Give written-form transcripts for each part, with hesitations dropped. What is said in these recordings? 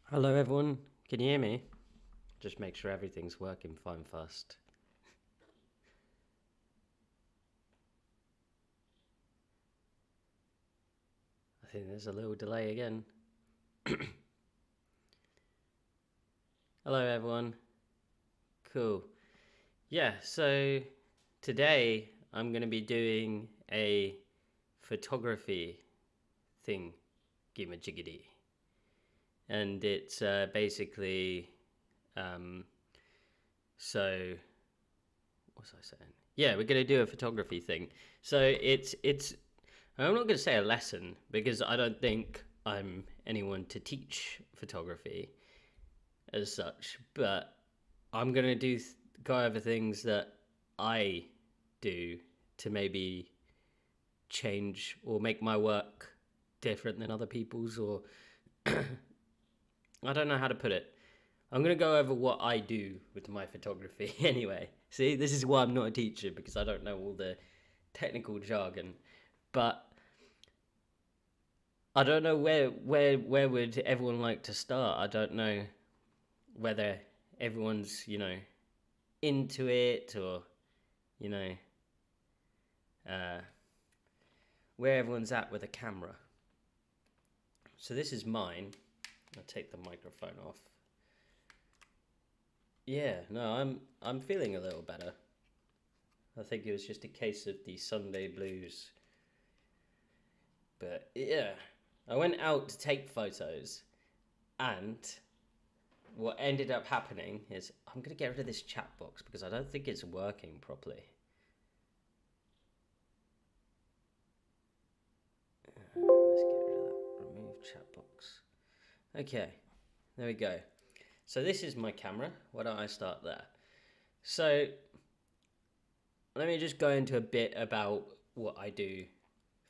Hello everyone, can you hear me? Just make sure everything's working fine first. I think there's a little delay again. Hello everyone. Cool. Yeah, so today I'm going to be doing a photography thing, gimajiggity. And it's basically, so, what was I saying? Yeah, we're going to do a photography thing. So I'm not going to say a lesson because I don't think I'm anyone to teach photography as such, but I'm going to go over things that I do to maybe change or make my work different than other people's, or I don't know how to put it. I'm going to go over what I do with my photography anyway. See, this is why I'm not a teacher, because I don't know all the technical jargon. But I don't know where would everyone like to start. I don't know whether everyone's, into it, or, where everyone's at with a camera. So this is mine. I'll take the microphone off. Yeah, no, I'm feeling a little better. I think it was just a case of the Sunday blues. But yeah, I went out to take photos, and what ended up happening is I'm going to get rid of this chat box because I don't think it's working properly. Let's get rid of that. Remove chat box. Okay, there we go. So this is my camera. Why don't I start there? So let me just go into a bit about what I do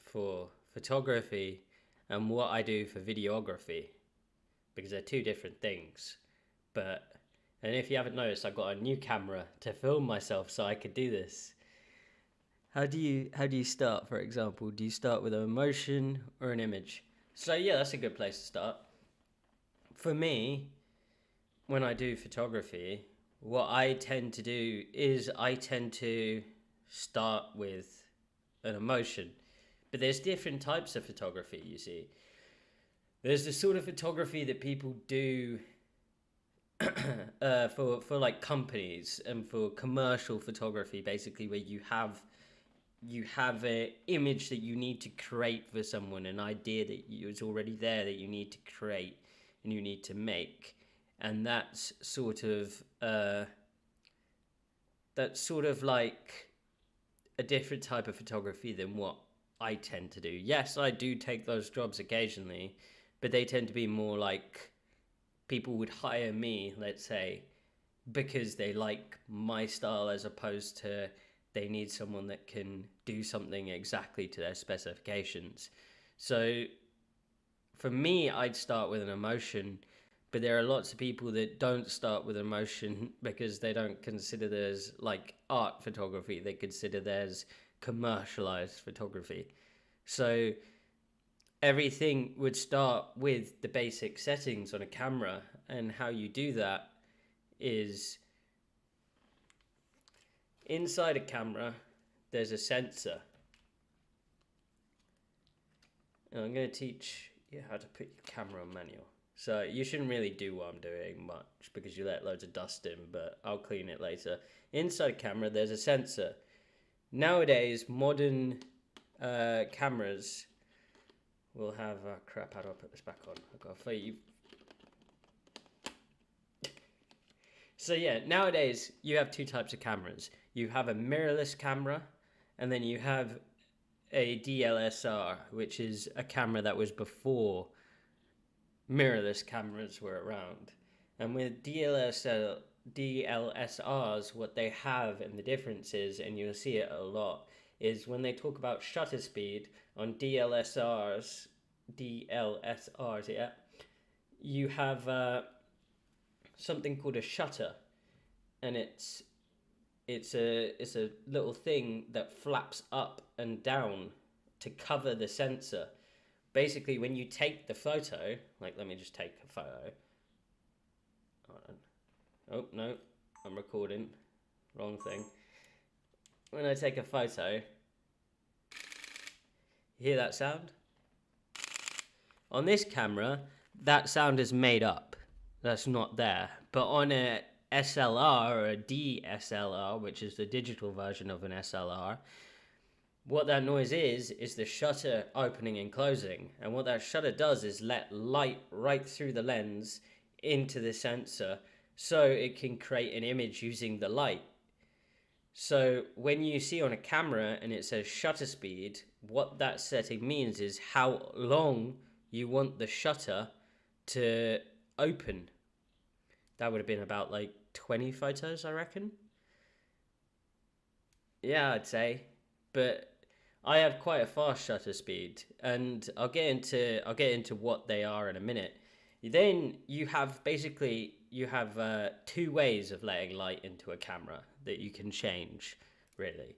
for photography and what I do for videography, because they're two different things. And if you haven't noticed, I've got a new camera to film myself so I could do this. How do you start, for example? Do you start with an emotion or an image? So yeah, that's a good place to start. For me, when I do photography, what I tend to do is I tend to start with an emotion. But there's different types of photography, you see. There's the sort of photography that people do for like companies and for commercial photography, basically, where you have an image that you need to create for someone, an idea that is already there that you need to create and you need to make, and that's sort of like a different type of photography than what I tend to do. Yes, I do take those jobs occasionally, but they tend to be more like people would hire me, let's say, because they like my style, as opposed to they need someone that can do something exactly to their specifications. So for me, I'd start with an emotion, but there are lots of people that don't start with emotion because they don't consider theirs like art photography. They consider theirs commercialized photography. So everything would start with the basic settings on a camera, and how you do that is inside a camera there's a sensor, and I'm going to teach you how to put your camera on manual. So you shouldn't really do what I'm doing much because you let loads of dust in, but I'll clean it later. Inside a camera there's a sensor. Nowadays modern cameras will have crap, how do I put this back on? I've got to fight you. So yeah, nowadays you have two types of cameras. You have a mirrorless camera, and then you have a DLSR, which is a camera that was before mirrorless cameras were around. And with DLSRs, what they have, and the difference is, and you'll see it a lot, is when they talk about shutter speed on DLSRs, yeah, you have something called a shutter, and it's a little thing that flaps up and down to cover the sensor. Basically, when you take the photo, like, let me just take a photo. Oh no, I'm recording. Wrong thing. When I take a photo, you hear that sound? On this camera, that sound is made up. That's not there. But on a SLR or a DSLR, which is the digital version of an SLR, what that noise is the shutter opening and closing. And what that shutter does is let light right through the lens into the sensor, so it can create an image using the light. So when you see on a camera and it says shutter speed, what that setting means is how long you want the shutter to open. That would have been about like 20 photos, I reckon. Yeah, I'd say. But I have quite a fast shutter speed, and I'll get into what they are in a minute. Then you have two ways of letting light into a camera that you can change, really.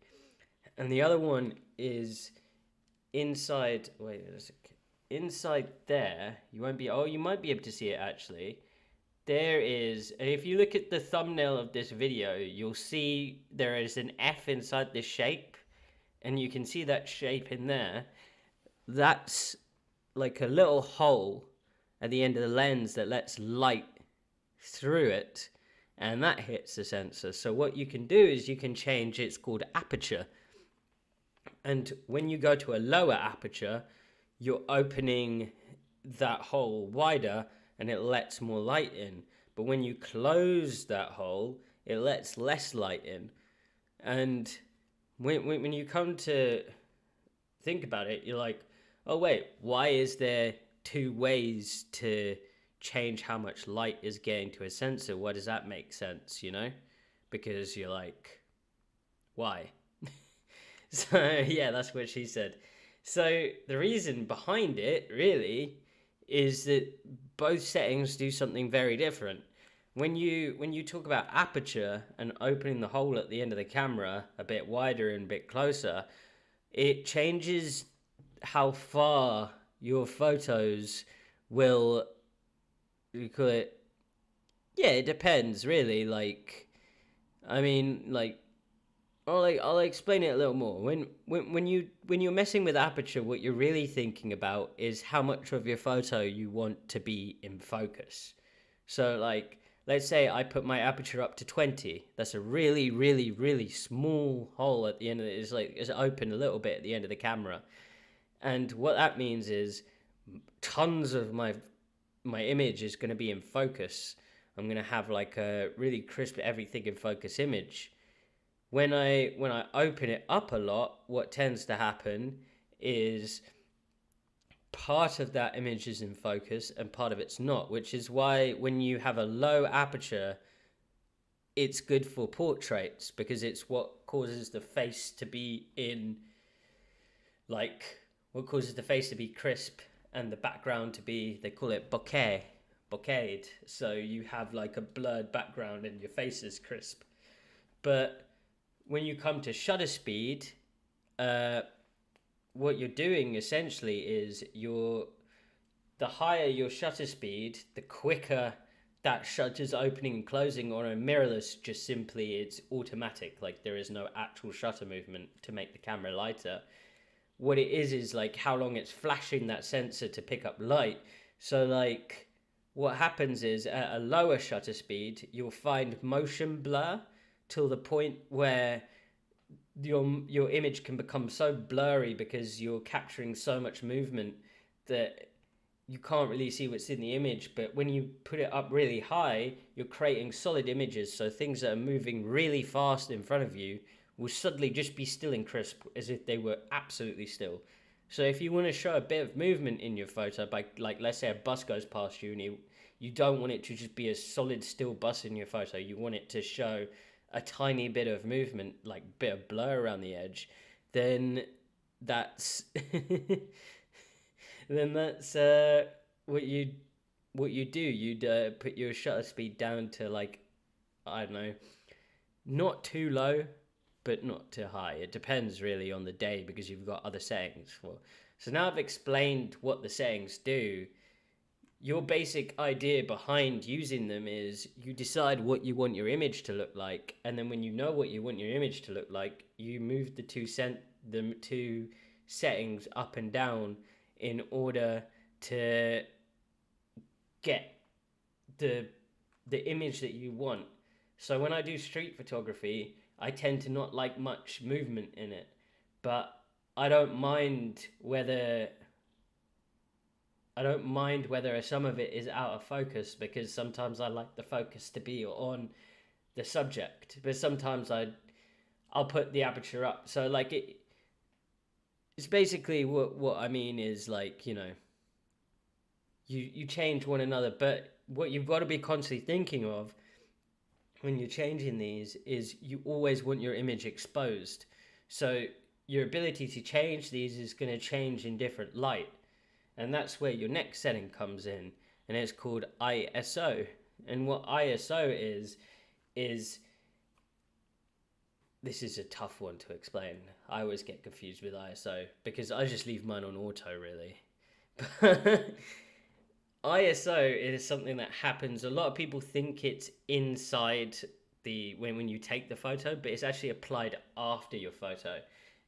And the other one is inside. Wait, inside there. You won't be. Oh, you might be able to see it actually. There is, and if you look at the thumbnail of this video, you'll see there is an F inside this shape, and you can see that shape in there. That's like a little hole at the end of the lens that lets light through it, and that hits the sensor. So what you can do is you can change, it's called aperture. And when you go to a lower aperture, you're opening that hole wider, and it lets more light in. But when you close that hole, it lets less light in. And when you come to think about it, you're like, oh wait, why is there two ways to change how much light is getting to a sensor? Why does that make sense, you know? Because you're like, why? So yeah, that's what she said. So the reason behind it really is that both settings do something very different. When you talk about aperture and opening the hole at the end of the camera a bit wider and a bit closer, it changes how far your photos will, you call it, yeah, it depends really. Like, I mean, like, I'll explain it a little more. When you're messing with aperture, what you're really thinking about is how much of your photo you want to be in focus. So like, let's say I put my aperture up to 20. That's a really, really, really small hole at the end of it. It's open a little bit at the end of the camera. And what that means is tons of my image is going to be in focus. I'm going to have like a really crisp everything in focus image. When I open it up a lot, what tends to happen is part of that image is in focus and part of it's not, which is why when you have a low aperture, it's good for portraits, because it's what causes the face to be crisp and the background to be, they call it bokeh. So you have like a blurred background and your face is crisp. But when you come to shutter speed, what you're doing essentially is the higher your shutter speed, the quicker that shutter's opening and closing. On a mirrorless, just simply it's automatic, like there is no actual shutter movement to make the camera lighter. What it is like how long it's flashing that sensor to pick up light. So like what happens is at a lower shutter speed, you'll find motion blur till the point where your image can become so blurry because you're capturing so much movement that you can't really see what's in the image. But when you put it up really high, you're creating solid images, so things that are moving really fast in front of you will suddenly just be still and crisp as if they were absolutely still. So if you want to show a bit of movement in your photo, by like let's say a bus goes past you and you don't want it to just be a solid still bus in your photo, you want it to show a tiny bit of movement, like bit of blur around the edge, then that's then that's what you do. You'd put your shutter speed down to like, I don't know, not too low, but not too high. It depends really on the day because you've got other settings for. So now I've explained what the settings do. Your basic idea behind using them is you decide what you want your image to look like, and then when you know what you want your image to look like, you move the two settings up and down in order to get the image that you want. So when I do street photography, I tend to not like much movement in it, but I don't mind whether some of it is out of focus, because sometimes I like the focus to be on the subject, but sometimes I'll put the aperture up. So like it's basically what I mean is like, you know, you change one another, but what you've got to be constantly thinking of when you're changing these is you always want your image exposed. So your ability to change these is going to change in different light. And that's where your next setting comes in, and it's called ISO. And what ISO is this is a tough one to explain. I always get confused with ISO because I just leave mine on auto, really. ISO is something that happens. A lot of people think it's inside when you take the photo, but it's actually applied after your photo.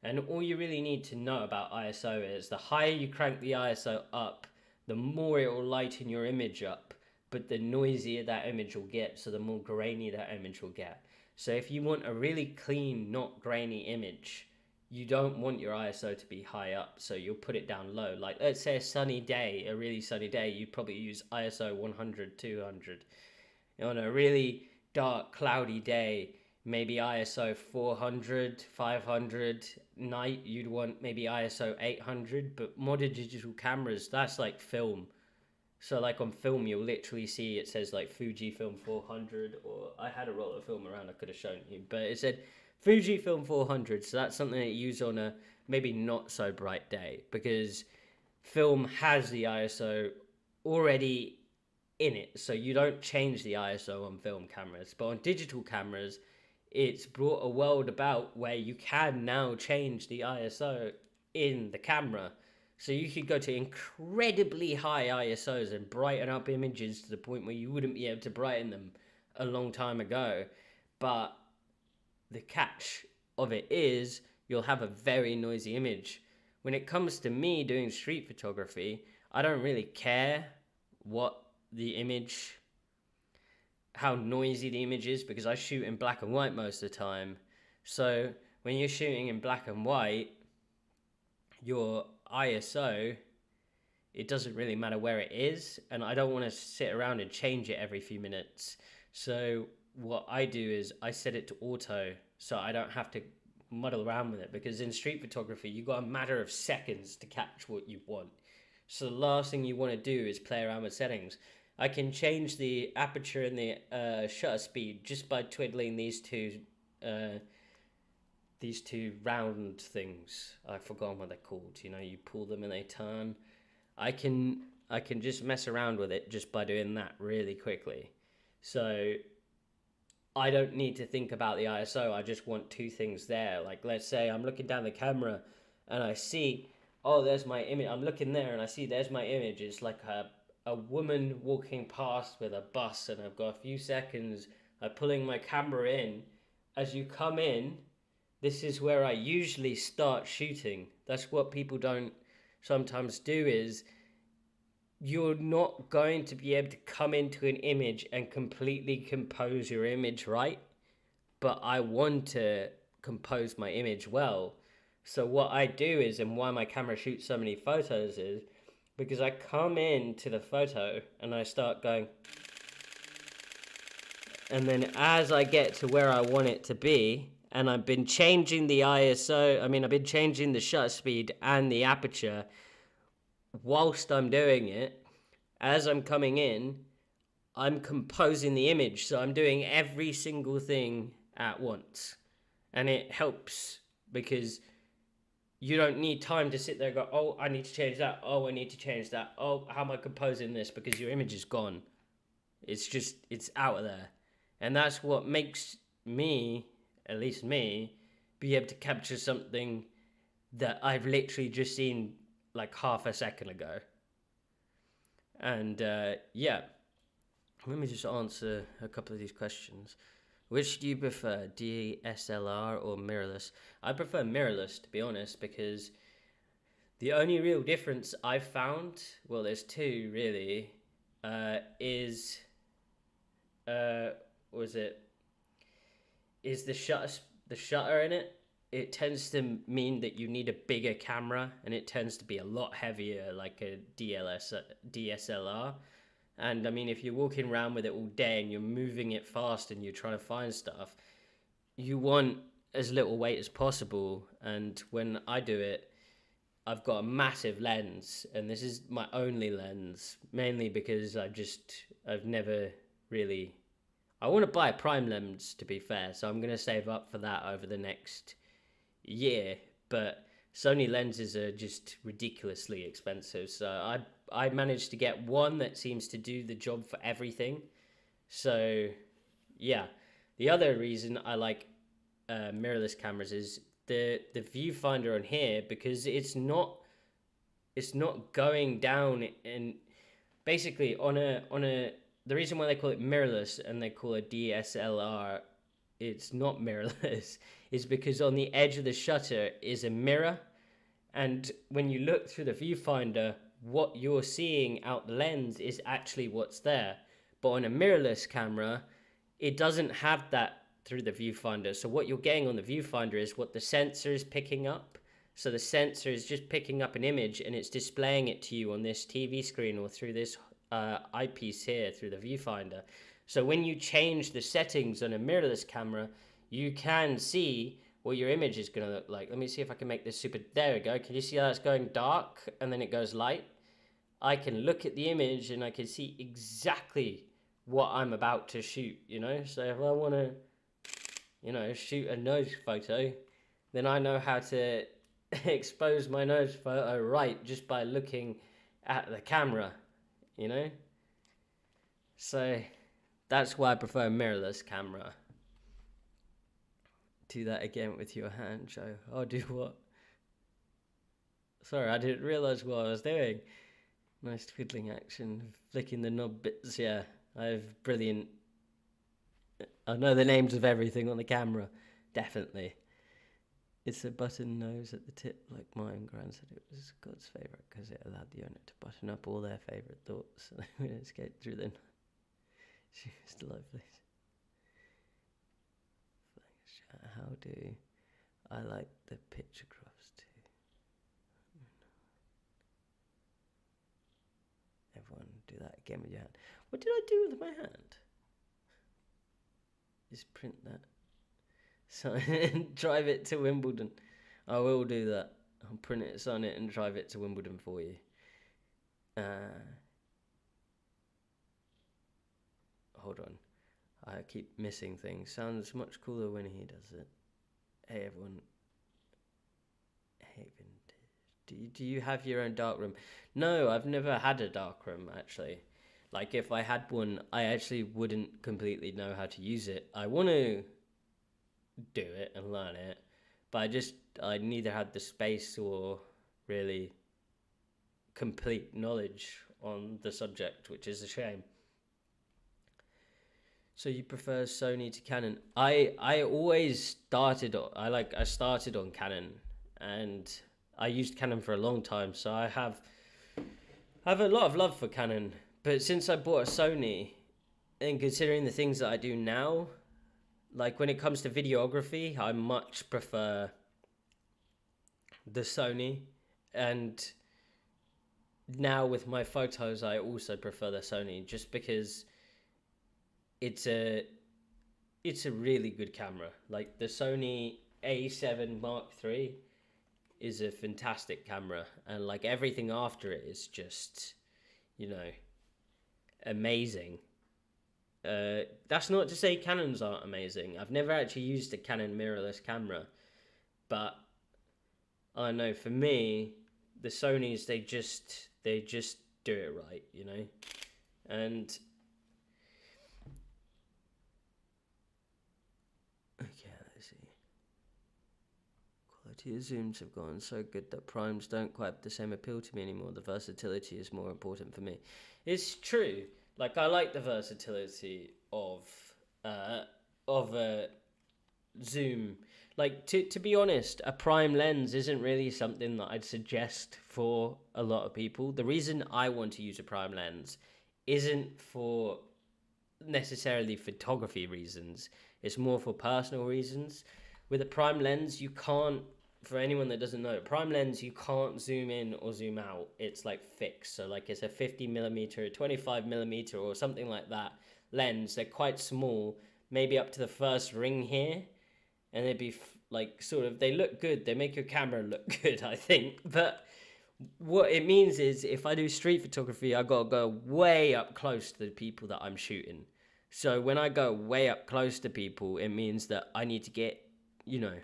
And all you really need to know about ISO is the higher you crank the ISO up, the more it will lighten your image up, but the noisier that image will get, so the more grainy that image will get. So if you want a really clean, not grainy image, you don't want your ISO to be high up, so you'll put it down low. Like let's say a really sunny day, you'd probably use ISO 100, 200. On a really dark, cloudy day, maybe ISO 400, 500. Night, you'd want maybe ISO 800. But modern digital cameras, that's like film. So like on film, you'll literally see it says like Fujifilm 400, or I had a roll of film around, I could have shown you, but it said Fujifilm 400. So that's something that you use on a maybe not so bright day, because film has the ISO already in it, so you don't change the ISO on film cameras. But on digital cameras, it's brought a world about where you can now change the ISO in the camera. So you could go to incredibly high ISOs and brighten up images to the point where you wouldn't be able to brighten them a long time ago. But the catch of it is you'll have a very noisy image. When it comes to me doing street photography, I don't really care how noisy the image is, because I shoot in black and white most of the time. So when you're shooting in black and white, your ISO, it doesn't really matter where it is, and I don't want to sit around and change it every few minutes. So what I do is I set it to auto, so I don't have to muddle around with it, because in street photography you got a matter of seconds to catch what you want. So the last thing you want to do is play around with settings. I can change the aperture and the shutter speed just by twiddling these two round things. I've forgotten what they're called. You know, you pull them and they turn. I can just mess around with it just by doing that really quickly. So I don't need to think about the ISO. I just want two things there. Like let's say I'm looking down the camera and I see oh, there's my image. I'm looking there and I see there's my image. It's like a woman walking past with a bus, and I've got a few seconds. I'm pulling my camera in. As you come in, this is where I usually start shooting. That's what people don't sometimes do, is you're not going to be able to come into an image and completely compose your image right, but I want to compose my image well. So what I do is, and why my camera shoots so many photos, is because I come into the photo and I start going, and then as I get to where I want it to be, and I've been changing the ISO, I've been changing the shutter speed and the aperture whilst I'm doing it. As I'm coming in, I'm composing the image, so I'm doing every single thing at once. And it helps because you don't need time to sit there and go, oh, I need to change that. Oh, I need to change that. Oh, how am I composing this? Because your image is gone. It's out of there. And that's what makes me, at least me, be able to capture something that I've literally just seen like half a second ago. And yeah, let me just answer a couple of these questions. Which do you prefer, DSLR or mirrorless? I prefer mirrorless, to be honest, because the only real difference I've found, well, there's two really, is is the shutter in it. It tends to mean that you need a bigger camera, and it tends to be a lot heavier, like a DSLR. And if you're walking around with it all day and you're moving it fast and you're trying to find stuff, you want as little weight as possible. And when I do it, I've got a massive lens, and this is my only lens, mainly because I've never really, I want to buy a prime lens, to be fair, so I'm going to save up for that over the next year. But Sony lenses are just ridiculously expensive, so I managed to get one that seems to do the job for everything. So yeah, the other reason I like mirrorless cameras is the viewfinder on here, because it's not going down. And basically on a the reason why they call it mirrorless and they call it DSLR, it's not mirrorless, is because on the edge of the shutter is a mirror, and when you look through the viewfinder, what you're seeing out the lens is actually what's there. But on a mirrorless camera, it doesn't have that through the viewfinder. So what you're getting on the viewfinder is what the sensor is picking up. So the sensor is just picking up an image and it's displaying it to you on this TV screen or through this eyepiece here through the viewfinder. So when you change the settings on a mirrorless camera, you can see what your image is going to look like. Let me see if I can make this super. There we go. Can you see how it's going dark and then it goes light? I can look at the image and I can see exactly what I'm about to shoot, So if I want to, shoot a nose photo, then I know how to expose my nose photo right just by looking at the camera, So that's why I prefer a mirrorless camera. Do that again with your hand, Joe. I'll do what? Sorry, I didn't realise what I was doing. Nice twiddling action, flicking the knob bits. Yeah, I have brilliant. I know the names of everything on the camera, definitely. It's a button nose at the tip, like mine. Gran said it was God's favourite because it allowed the owner to button up all their favourite thoughts so they would escape through them. She was lovely. How do I like the picture crops too? Everyone do that again with your hand. What did I do with my hand? Just print that. So and drive it to Wimbledon. I will do that. I'll print it, sign it, and drive it to Wimbledon for you. Hold on. I keep missing things. Sounds much cooler when he does it. Hey everyone. Hey Vintage. Do you have your own darkroom? No, I've never had a darkroom actually. Like if I had one, I actually wouldn't completely know how to use it. I want to do it and learn it, but I neither had the space or really complete knowledge on the subject, which is a shame. So you prefer Sony to Canon? I always started I started on Canon, and I used Canon for a long time, so I have a lot of love for Canon. But since I bought a Sony, and considering the things that I do now, like when it comes to videography, I much prefer the Sony, and now with my photos I also prefer the Sony, just because it's a really good camera. Like the Sony A7 Mark III is a fantastic camera, and like everything after it is just, you know, amazing. That's not to say Canons aren't amazing. I've never actually used a Canon mirrorless camera, but I know for me, the Sonys they just do it right, you know. And okay, let's see. Quality of zooms have gotten so good that primes don't quite have the same appeal to me anymore. The versatility is more important for me. It's true. Like I like the versatility of a zoom. Like to be honest, a prime lens isn't really something that I'd suggest for a lot of people. The reason I want to use a prime lens isn't for necessarily photography reasons. It's more for personal reasons. With a prime lens, you can't, for anyone that doesn't know, prime lens, you can't zoom in or zoom out. It's like fixed. So like it's a 50mm, 25mm or something like that lens. They're quite small, maybe up to the first ring here. And they'd be like sort of, they look good. They make your camera look good, I think. But what it means is if I do street photography, I got to go way up close to the people that I'm shooting. So when I go way up close to people, it means that I need to get, you know,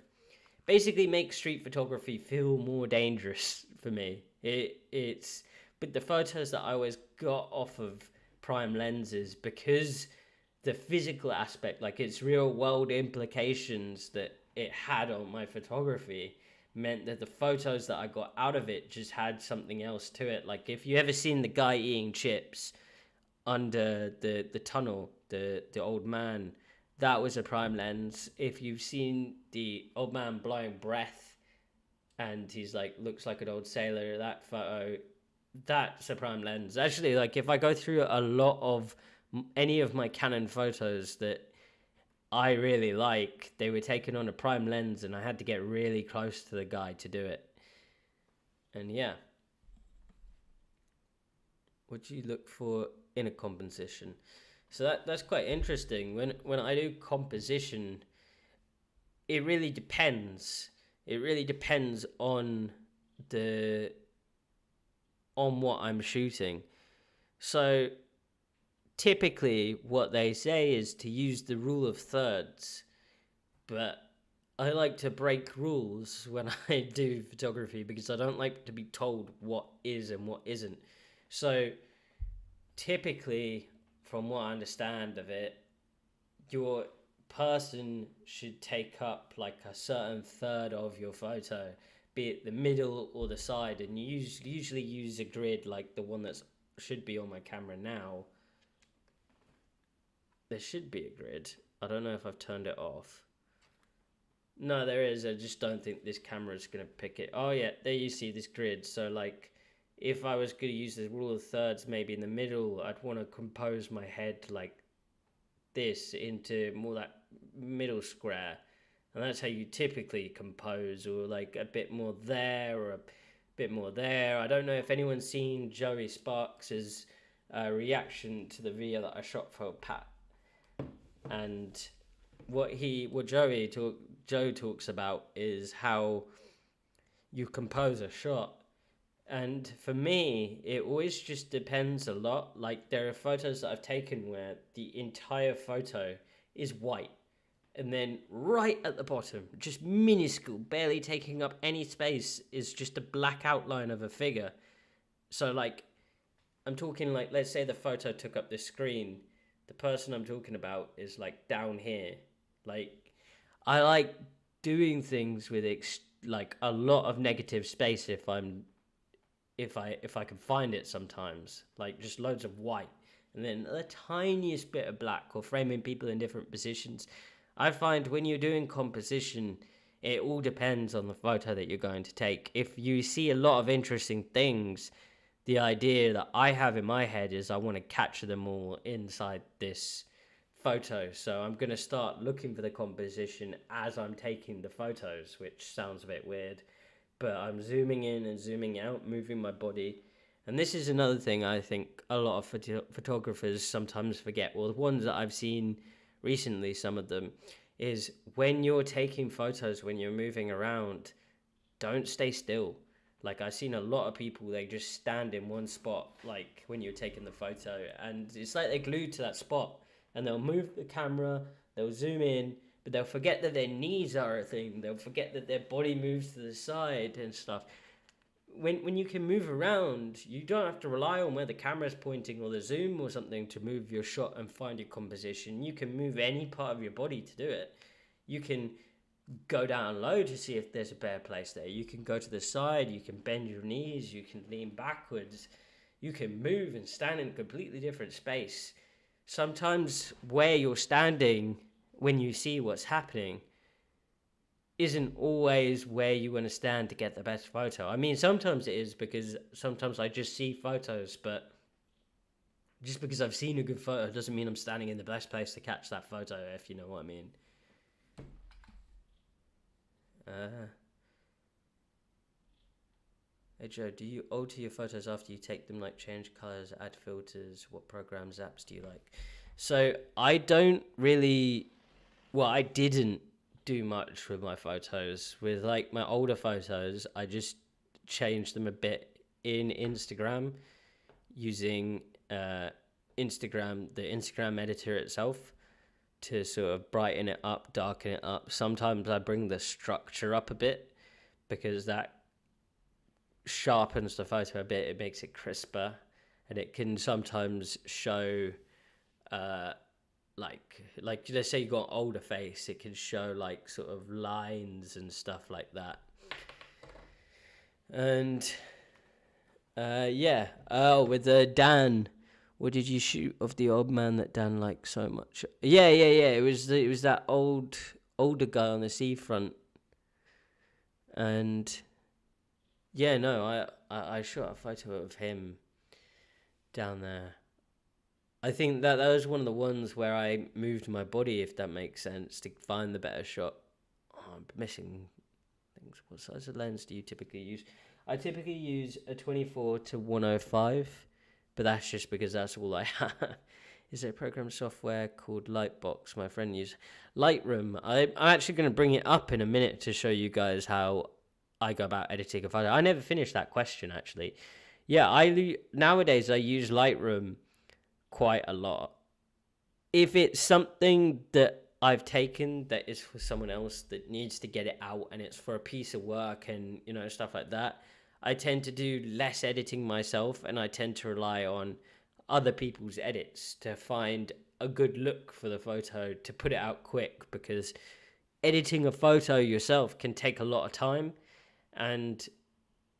basically make street photography feel more dangerous for me. It's but the photos that I always got off of prime lenses, because the physical aspect, like its real world implications that it had on my photography, meant that the photos that I got out of it just had something else to it. Like if you ever seen the guy eating chips under the tunnel, the old man, that was a prime lens. If you've seen the old man blowing breath and he's like looks like an old sailor, that photo, that's a prime lens. Actually, like if I go through a lot of any of my Canon photos that I really like, they were taken on a prime lens, and I had to get really close to the guy to do it. And yeah, what do you look for in a composition? So that's quite interesting. When I do composition, it really depends. It really depends on what I'm shooting. So typically what they say is to use the rule of thirds, but I like to break rules when I do photography because I don't like to be told what is and what isn't. So typically, from what I understand of it, your person should take up like a certain third of your photo, be it the middle or the side, and you usually use a grid like the one that should be on my camera now. There should be a grid. I don't know if I've turned it off. No, there is. I just don't think this camera is going to pick it. Oh, yeah, there you see this grid. So, like, if I was going to use the rule of thirds maybe in the middle, I'd want to compose my head like this into more that middle square. And that's how you typically compose, or like a bit more there or a bit more there. I don't know if anyone's seen Joey Sparks' reaction to the video that I shot for Pat. And what Joe talks about is how you compose a shot. And for me, it always just depends a lot. Like there are photos that I've taken where the entire photo is white, and then right at the bottom, just minuscule, barely taking up any space, is just a black outline of a figure. So like, I'm talking like, let's say the photo took up this screen. The person I'm talking about is like down here. Like, I like doing things with like a lot of negative space if I'm if I can find it sometimes, like just loads of white and then the tiniest bit of black, or framing people in different positions. I find when you're doing composition, it all depends on the photo that you're going to take. If you see a lot of interesting things, the idea that I have in my head is I want to capture them all inside this photo. So I'm going to start looking for the composition as I'm taking the photos, which sounds a bit weird, but I'm zooming in and zooming out, moving my body. And this is another thing I think a lot of photographers sometimes forget. Well, the ones that I've seen recently, some of them, is when you're taking photos, when you're moving around, don't stay still. Like, I've seen a lot of people, they just stand in one spot, like when you're taking the photo, and it's like they're glued to that spot, and they'll move the camera, they'll zoom in, but they'll forget that their knees are a thing. They'll forget that their body moves to the side and stuff. When you can move around, you don't have to rely on where the camera's pointing or the zoom or something to move your shot and find your composition. You can move any part of your body to do it. You can go down low to see if there's a bare place there. You can go to the side, you can bend your knees, you can lean backwards, you can move and stand in a completely different space. Sometimes where you're standing when you see what's happening isn't always where you want to stand to get the best photo. I mean, sometimes it is, because sometimes I just see photos, but just because I've seen a good photo doesn't mean I'm standing in the best place to catch that photo, if you know what I mean. Hey Joe, do you alter your photos after you take them, like change colors, add filters? What programs, apps do you like? So I don't really, well, I didn't do much with my photos. With like my older photos, I just changed them a bit in Instagram using the Instagram editor itself to sort of brighten it up, darken it up. Sometimes I bring the structure up a bit because that sharpens the photo a bit. It makes it crisper, and it can sometimes show like let's say you got an older face, it can show like sort of lines and stuff like that. And with Dan, what did you shoot of the old man that Dan liked so much? Yeah. It was that older guy on the seafront. And yeah, no, I shot a photo of him down there. I think that was one of the ones where I moved my body, if that makes sense, to find the better shot. Oh, I'm missing things. What size of lens do you typically use? I typically use a 24 to 105, but that's just because that's all I have. Is there a program software called Lightbox? My friend uses Lightroom. I'm actually going to bring it up in a minute to show you guys how I go about editing a photo. I never finished that question, actually. Yeah, nowadays I use Lightroom quite a lot. If it's something that I've taken that is for someone else that needs to get it out, and it's for a piece of work and stuff like that, I tend to do less editing myself, and I tend to rely on other people's edits to find a good look for the photo to put it out quick, because editing a photo yourself can take a lot of time, and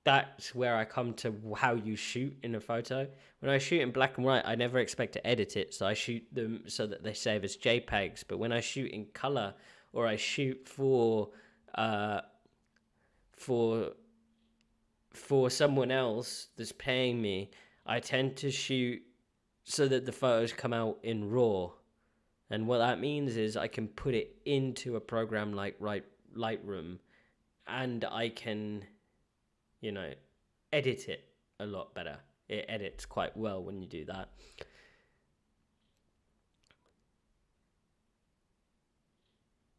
that's where I come to how you shoot in a photo. When I shoot in black and white, I never expect to edit it, so I shoot them so that they save as JPEGs. But when I shoot in color, or I shoot for someone else that's paying me, I tend to shoot so that the photos come out in RAW. And what that means is I can put it into a program like Lightroom, and I can edit it a lot better. It edits quite well when you do that.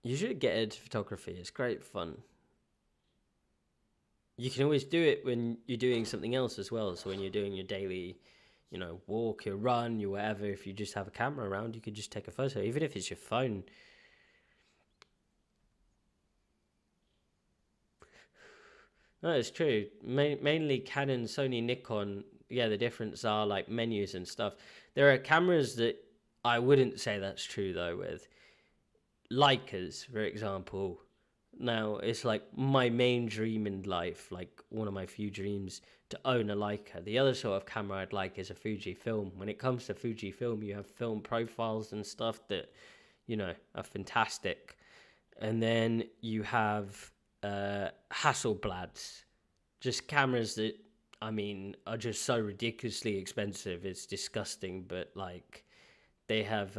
You should get into photography. It's great fun. You can always do it when you're doing something else as well. So when you're doing your daily, walk, your run, your whatever, if you just have a camera around, you could just take a photo, even if it's your phone. No, it's true. Mainly Canon, Sony, Nikon. Yeah, the difference are like menus and stuff. There are cameras that I wouldn't say that's true though with. Leicas, for example. Now, it's like my main dream in life, like one of my few dreams, to own a Leica. The other sort of camera I'd like is a Fujifilm. When it comes to Fujifilm, you have film profiles and stuff that, are fantastic. And then you have Hasselblads, just cameras that, are just so ridiculously expensive. It's disgusting, but like they have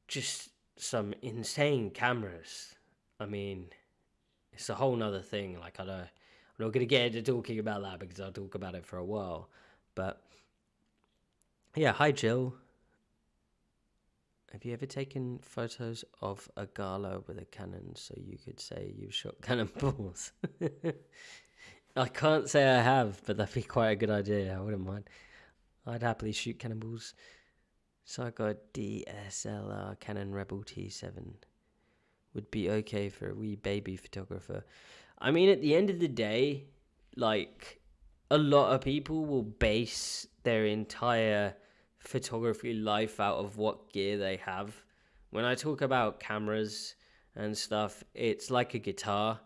just some insane cameras. I mean, it's a whole nother thing. Like, I'm not going to get into talking about that because I'll talk about it for a while. But yeah, hi Jill. Have you ever taken photos of a gala with a cannon so you could say you shot cannonballs? I can't say I have, but that'd be quite a good idea. I wouldn't mind. I'd happily shoot cannonballs. So I got a DSLR Canon Rebel T7. Would be okay for a wee baby photographer. I mean, at the end of the day, like, a lot of people will base their entire photography life out of what gear they have. When I talk about cameras and stuff, it's like a guitar.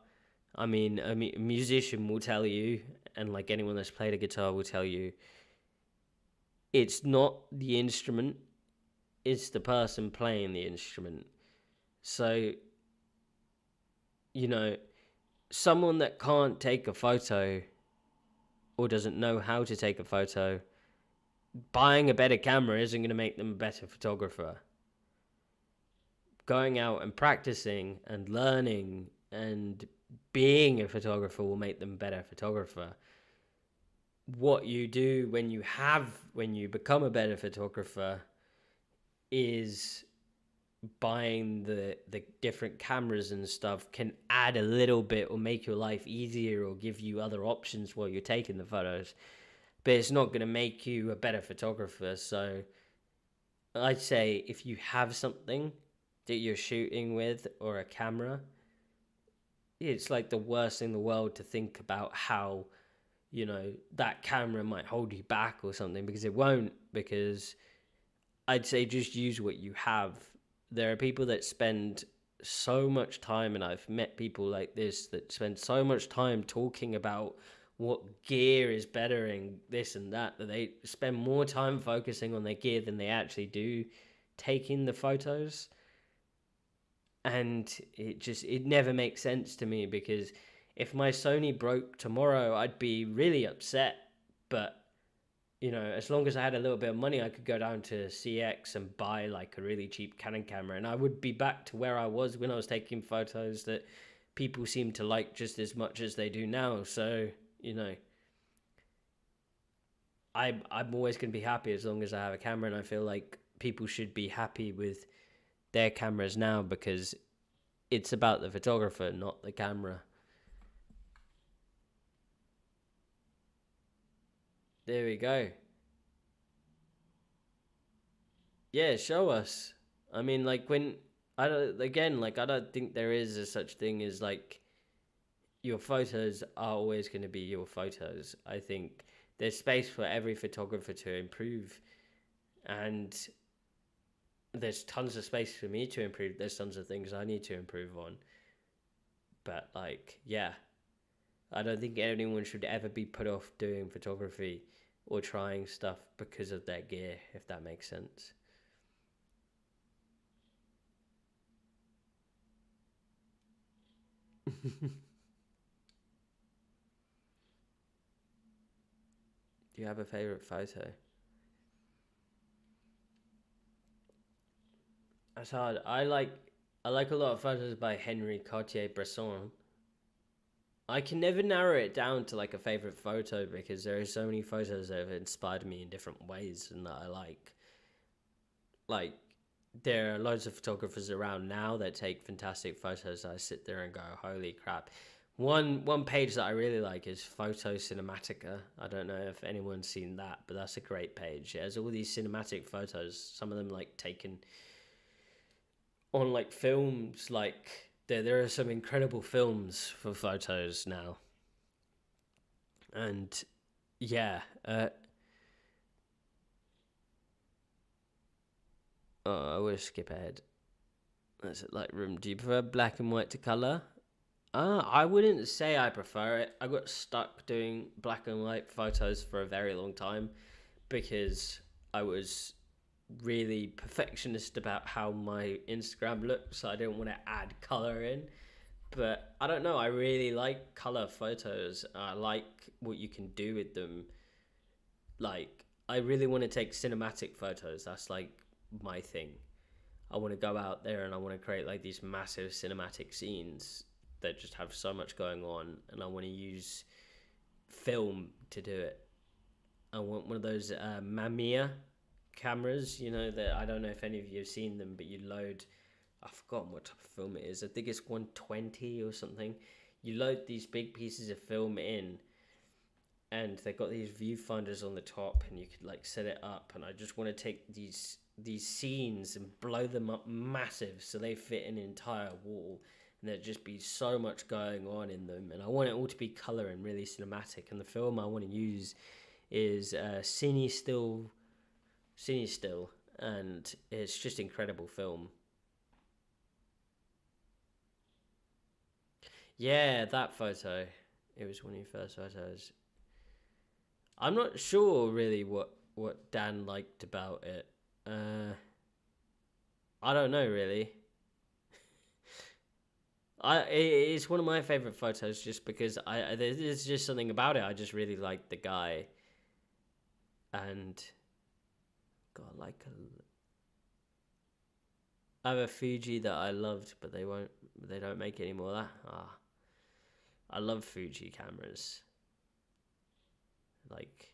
I mean, a musician will tell you, and like anyone that's played a guitar will tell you, it's not the instrument, it's the person playing the instrument. So, someone that can't take a photo or doesn't know how to take a photo, buying a better camera isn't going to make them a better photographer. Going out and practicing and learning and being a photographer will make them a better photographer. What you do when you become a better photographer is buying the different cameras and stuff can add a little bit or make your life easier or give you other options while you're taking the photos, but it's not going to make you a better photographer. So I'd say if you have something that you're shooting with or a camera, it's like the worst thing in the world to think about how that camera might hold you back or something, because it won't. Because I'd say just use what you have. There are people that spend so much time, and I've met people like this that spend so much time talking about what gear is better and this and that they spend more time focusing on their gear than they actually do taking the photos. And it never makes sense to me, because if my Sony broke tomorrow, I'd be really upset. But as long as I had a little bit of money, I could go down to CX and buy like a really cheap Canon camera, and I would be back to where I was when I was taking photos that people seem to like just as much as they do now. So, I'm always going to be happy as long as I have a camera, and I feel like people should be happy with their cameras now, because it's about the photographer, not the camera. There we go. Yeah, show us. I mean, like, when I don't think there is a such thing as like your photos are always going to be your photos. I think there's space for every photographer to improve, and there's tons of space for me to improve. There's tons of things I need to improve on. But like, yeah, I don't think anyone should ever be put off doing photography or trying stuff because of their gear, if that makes sense. Do you have a favorite photo? That's hard. I like a lot of photos by Henri Cartier-Bresson. I can never narrow it down to like a favorite photo, because there are so many photos that have inspired me in different ways and that I like. Like, there are loads of photographers around now that take fantastic photos. I sit there and go, holy crap. One page that I really like is Photo Cinematica. I don't know if anyone's seen that, but that's a great page. It has all these cinematic photos, some of them like taken on like films. Like, there are some incredible films for photos now. And yeah, oh, I will skip ahead. That's it, Lightroom. Do you prefer black and white to color? I wouldn't say I prefer it. I got stuck doing black and white photos for a very long time because I was really perfectionist about how my Instagram looked, so I didn't want to add color in. But I don't know, I really like color photos. I like what you can do with them. Like, I really want to take cinematic photos. That's like my thing. I want to go out there and I want to create like these massive cinematic scenes that just have so much going on, and I want to use film to do it. I want one of those Mamiya cameras, that I don't know if any of you have seen them, but you load, I've forgotten what type of film it is. I think it's 120 or something. You load these big pieces of film in, and they've got these viewfinders on the top, and you could like set it up. And I just want to take these scenes and blow them up massive so they fit an entire wall, and there'd just be so much going on in them. And I want it all to be color and really cinematic. And the film I want to use is Cine Still, and it's just incredible film. Yeah, that photo. It was one of your first photos. I'm not sure really what Dan liked about it. I don't know really. It's one of my favorite photos just because there's just something about it. I just really like the guy, and got like I have a Fuji that I loved, but they don't make it anymore. I love Fuji cameras. Like,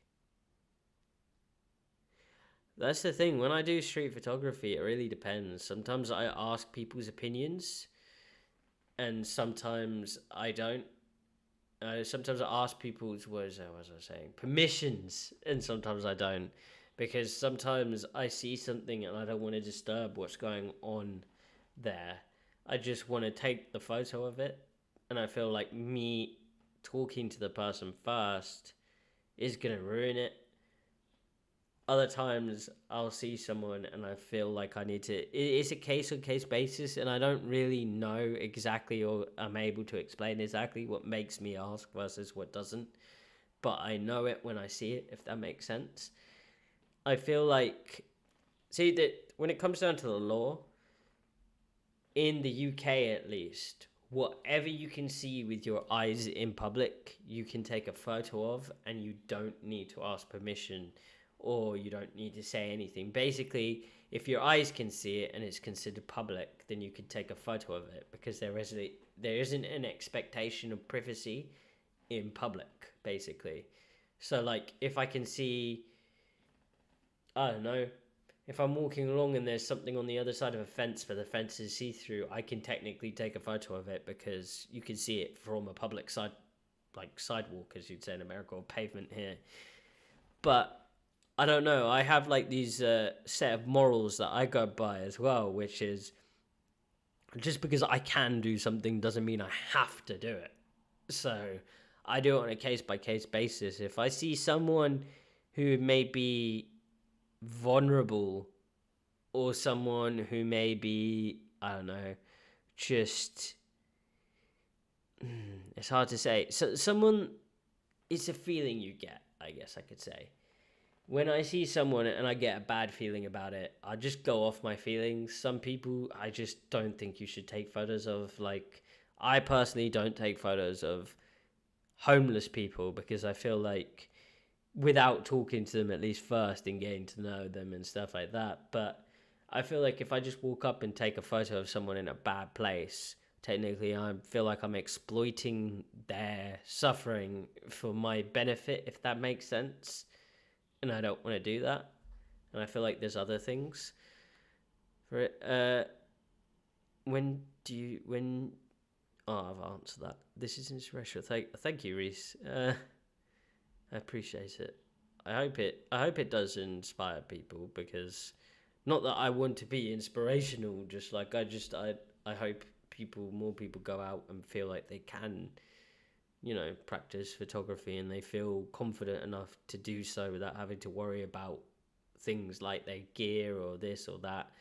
that's the thing. When I do street photography, it really depends. Sometimes I ask people's opinions, and sometimes I don't. Sometimes I ask people's what was I saying, permissions, and sometimes I don't, because sometimes I see something and I don't want to disturb what's going on there. I just want to take the photo of it, and I feel like me talking to the person first is gonna ruin it. Other times I'll see someone and I feel like I need to. It's a case on case basis, and I don't really know exactly, or I'm able to explain exactly what makes me ask versus what doesn't. But I know it when I see it, if that makes sense. I feel like, see, that when it comes down to the law, in the UK at least, whatever you can see with your eyes in public, you can take a photo of, and you don't need to ask permission, or you don't need to say anything. Basically, if your eyes can see it and it's considered public, then you can take a photo of it, because there isn't an expectation of privacy in public, basically. So like, if I can see, I don't know, if I'm walking along and there's something on the other side of a fence but the fence is see-through, I can technically take a photo of it because you can see it from a public side, like sidewalk, as you'd say in America, or pavement here. But I don't know, I have like these set of morals that I go by as well, which is, just because I can do something doesn't mean I have to do it. So I do it on a case-by-case basis. If I see someone who may be vulnerable, or someone who may be, I don't know, just, it's hard to say. So someone, it's a feeling you get, I guess I could say. When I see someone and I get a bad feeling about it, I just go off my feelings. Some people, I just don't think you should take photos of. Like, I personally don't take photos of homeless people, because I feel like, without talking to them at least first and getting to know them and stuff like that. But I feel like if I just walk up and take a photo of someone in a bad place, technically I feel like I'm exploiting their suffering for my benefit, if that makes sense. And I don't want to do that. And I feel like there's other things for it. I've answered that. This is inspirational. Thank you, Reese. I appreciate it. I hope it does inspire people, because not that I want to be inspirational, just like I hope more people go out and feel like they can, practice photography, and they feel confident enough to do so without having to worry about things like their gear or this or that.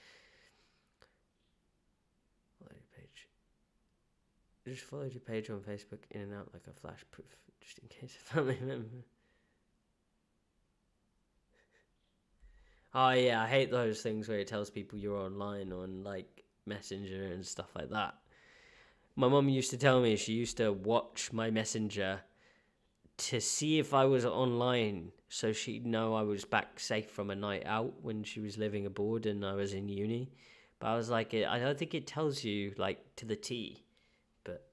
Just followed your page on Facebook in and out like a flash proof, just in case a family member. Oh yeah, I hate those things where it tells people you're online on like Messenger and stuff like that. My mum used to tell me she used to watch my Messenger to see if I was online so she'd know I was back safe from a night out when she was living abroad and I was in uni. But I was like, I don't think it tells you like to the T. But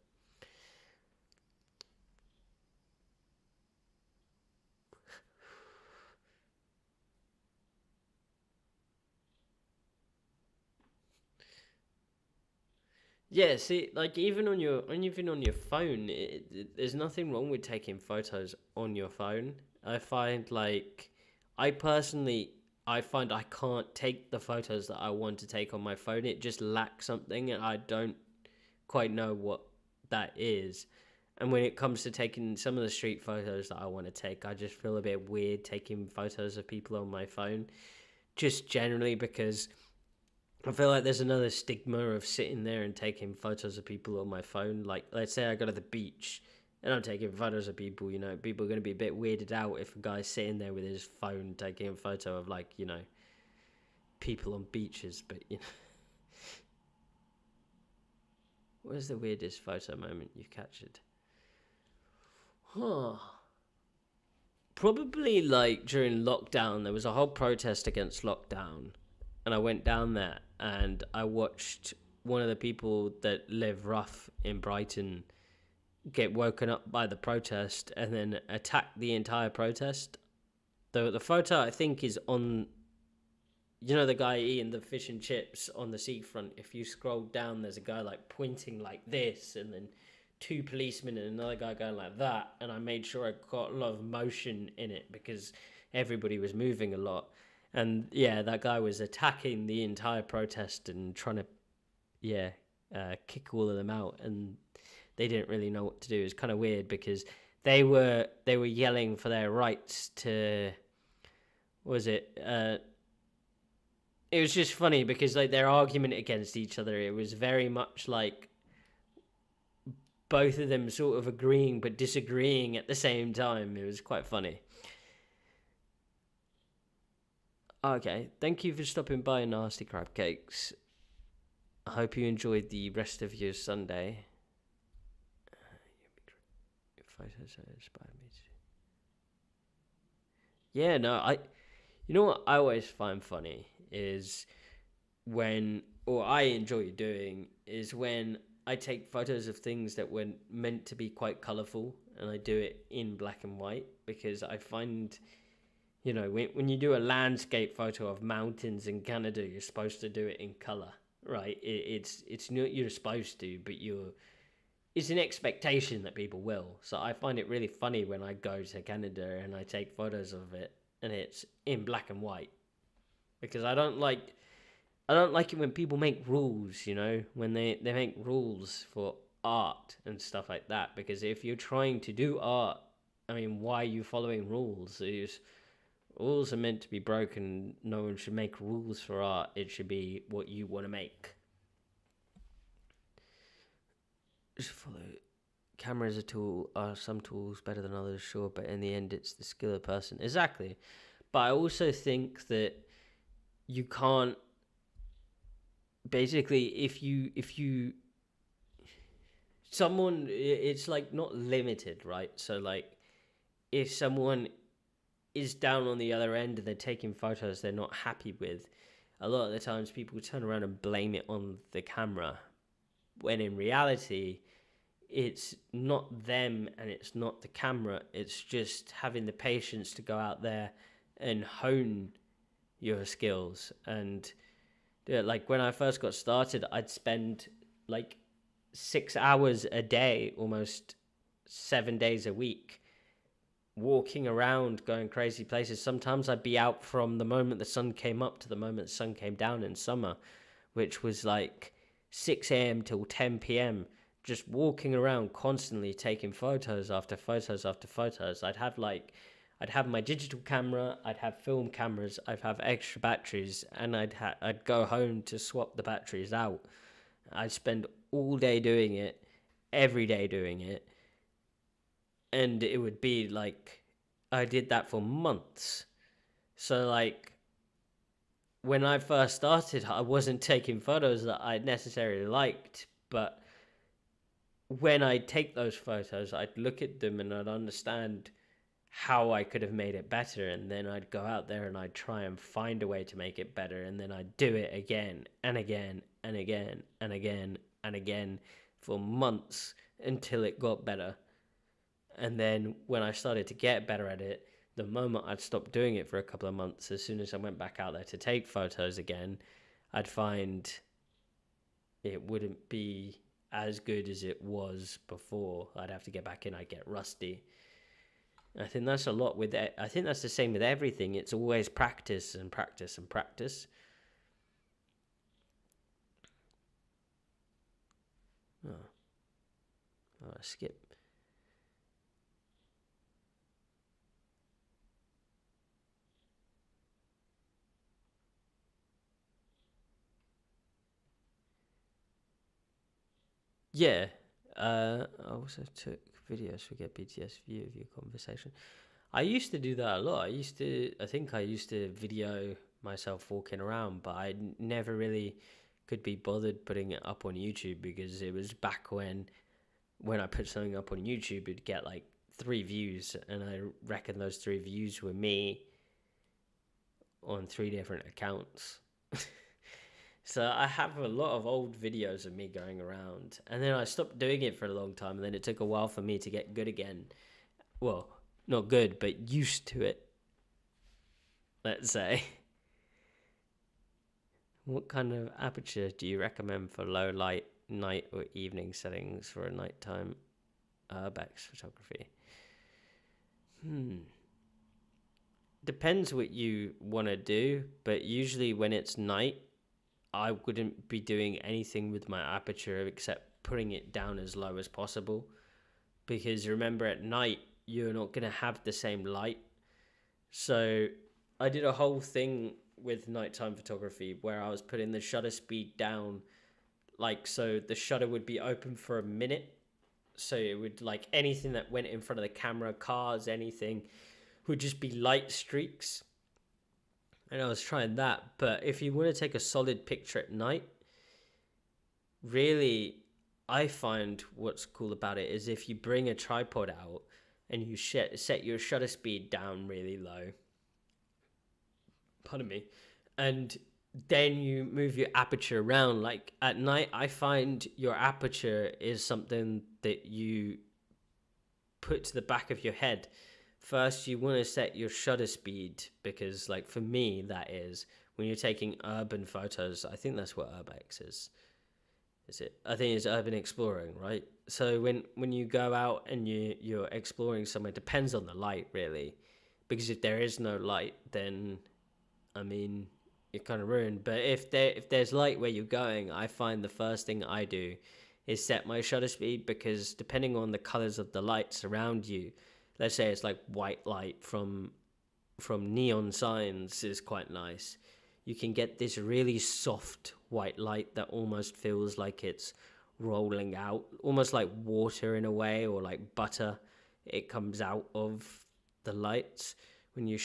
yeah, see, like even on your phone, there's nothing wrong with taking photos on your phone. I find like, I personally, I find I can't take the photos that I want to take on my phone. It just lacks something, and I don't quite know what that is. And when it comes to taking some of the street photos that I want to take, I just feel a bit weird taking photos of people on my phone, just generally because I feel like there's another stigma of sitting there and taking photos of people on my phone. Like, let's say I go to the beach and I'm taking photos of people, people are going to be a bit weirded out if a guy's sitting there with his phone taking a photo of, like, people on beaches. But, where's the weirdest photo moment you've captured? Huh. Probably, like, during lockdown, there was a whole protest against lockdown. And I went down there and I watched one of the people that live rough in Brighton get woken up by the protest and then attack the entire protest. The photo, I think, is on, the guy eating the fish and chips on the seafront. If you scroll down, there's a guy like pointing like this, and then two policemen and another guy going like that. And I made sure I got a lot of motion in it because everybody was moving a lot. And yeah, that guy was attacking the entire protest and trying to, kick all of them out. And they didn't really know what to do. It was kind of weird because they were yelling for their rights to, what was it? It was just funny because like their argument against each other, it was very much like both of them sort of agreeing but disagreeing at the same time. It was quite funny. Okay, thank you for stopping by, Nasty Crab Cakes. I hope you enjoyed the rest of your Sunday. Your photos inspired me to. Yeah, no, you know what I always find funny is or I enjoy doing, is when I take photos of things that were meant to be quite colourful and I do it in black and white because I find, when you do a landscape photo of mountains in Canada, you're supposed to do it in colour, right? It's not you're supposed to, but it's an expectation that people will. So I find it really funny when I go to Canada and I take photos of it and it's in black and white because I don't like it when people make rules, when they make rules for art and stuff like that. Because if you're trying to do art, I mean, why are you following rules? Rules are meant to be broken. No one should make rules for art. It should be what you want to make. Just follow. Camera is a tool. Are some tools better than others? Sure, but in the end, it's the skill of the person. Exactly. But I also think that you can't. Basically, if you someone, it's like not limited, right? So like, if someone is down on the other end and they're taking photos they're not happy with, a lot of the times people turn around and blame it on the camera, when in reality it's not them and it's not the camera. It's just having the patience to go out there and hone your skills. And like when I first got started, I'd spend like 6 hours a day, almost 7 days a week, walking around, going crazy places. Sometimes I'd be out from the moment the sun came up to the moment the sun came down in summer, which was like 6 a.m. till 10 p.m., just walking around constantly taking photos after photos after photos. I'd have my digital camera, I'd have film cameras, I'd have extra batteries, and I'd go home to swap the batteries out. I'd spend all day doing it, every day doing it. And it would be like, I did that for months. So like, when I first started, I wasn't taking photos that I necessarily liked, but when I take those photos, I'd look at them and I'd understand how I could have made it better, and then I'd go out there and I'd try and find a way to make it better, and then I'd do it again and again and again and again and again for months until it got better. And then when I started to get better at it, the moment I'd stopped doing it for a couple of months, as soon as I went back out there to take photos again, I'd find it wouldn't be as good as it was before. I'd have to get back in, I'd get rusty. I think that's a lot with it. I think that's the same with everything. It's always practice and practice and practice. Skip. Yeah. I also took videos for Get BTS view of your conversation. I used to do that a lot. I think I used to video myself walking around, but I never really could be bothered putting it up on YouTube because it was back when I put something up on YouTube, it'd get like 3 views, and I reckon those 3 views were me on 3 different accounts. So I have a lot of old videos of me going around, and then I stopped doing it for a long time, and then it took a while for me to get good again. Well, not good, but used to it, let's say. What kind of aperture do you recommend for low light night or evening settings for a nighttime urbex photography? Depends what you want to do, but usually when it's night, I wouldn't be doing anything with my aperture except putting it down as low as possible. Because remember, at night, you're not going to have the same light. So I did a whole thing with nighttime photography where I was putting the shutter speed down, like, so the shutter would be open for a minute. So it would, like, anything that went in front of the camera, cars, anything, would just be light streaks. And I was trying that. But if you want to take a solid picture at night, really, I find what's cool about it is if you bring a tripod out and you set your shutter speed down really low, pardon me, and then you move your aperture around. Like at night, I find your aperture is something that you put to the back of your head. First, you want to set your shutter speed because, like, for me, that is when you're taking urban photos. I think that's what urbex is. Is it? I think it's urban exploring, right? So when you go out and you're exploring somewhere, it depends on the light, really, because if there is no light, then I mean, you're kind of ruined. But if there's light where you're going, I find the first thing I do is set my shutter speed, because depending on the colors of the lights around you, let's say it's like white light from neon signs is quite nice. You can get this really soft white light that almost feels like it's rolling out, almost like water in a way, or like butter. It comes out of the lights when you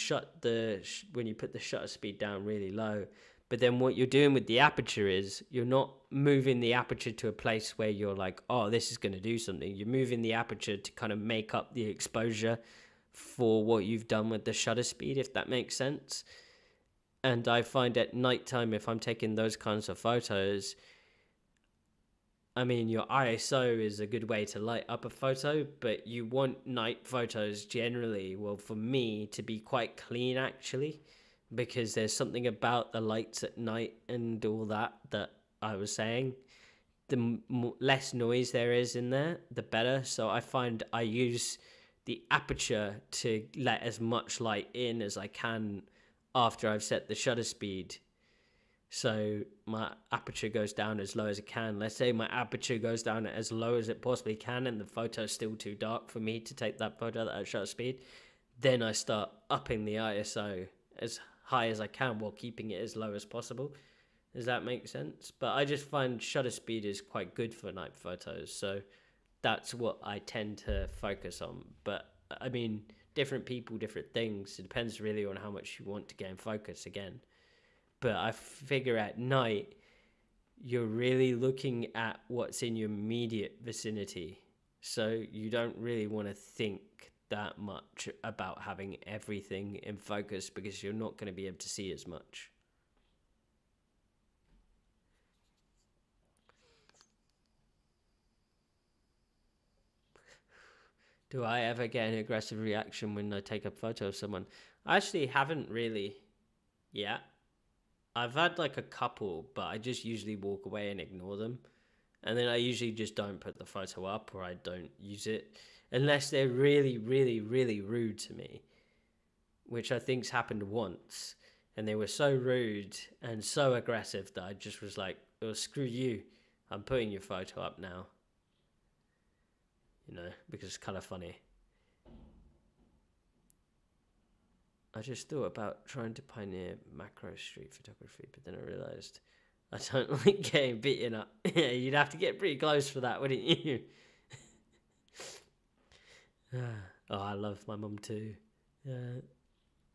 when you put the shutter speed down really low. But then what you're doing with the aperture is you're not moving the aperture to a place where you're like, oh, this is going to do something. You're moving the aperture to kind of make up the exposure for what you've done with the shutter speed, if that makes sense. And I find at nighttime, if I'm taking those kinds of photos, I mean, your ISO is a good way to light up a photo, but you want night photos generally, well, for me, to be quite clean, actually, because there's something about the lights at night and all that I was saying. The less noise there is in there, the better. So I find I use the aperture to let as much light in as I can after I've set the shutter speed. So my aperture goes down as low as it can. Let's say my aperture goes down as low as it possibly can and the photo's still too dark for me to take that photo at shutter speed. Then I start upping the ISO as high as I can while keeping it as low as possible. Does that make sense? But I just find shutter speed is quite good for night photos. So that's what I tend to focus on. But I mean, different people, different things. It depends really on how much you want to get in focus again. But I figure at night, you're really looking at what's in your immediate vicinity. So you don't really want to think that much about having everything in focus because you're not going to be able to see as much. Do I ever get an aggressive reaction when I take a photo of someone? I actually haven't really yet. I've had like a couple, but I just usually walk away and ignore them. And then I usually just don't put the photo up or I don't use it unless they're really, really, really rude to me, which I think's happened once. And they were so rude and so aggressive that I just was like, oh, screw you. I'm putting your photo up now. You know, because it's kind of funny. I just thought about trying to pioneer macro street photography, but then I realised I don't like getting beaten up. Yeah, you'd have to get pretty close for that, wouldn't you? Oh, I love my mum too.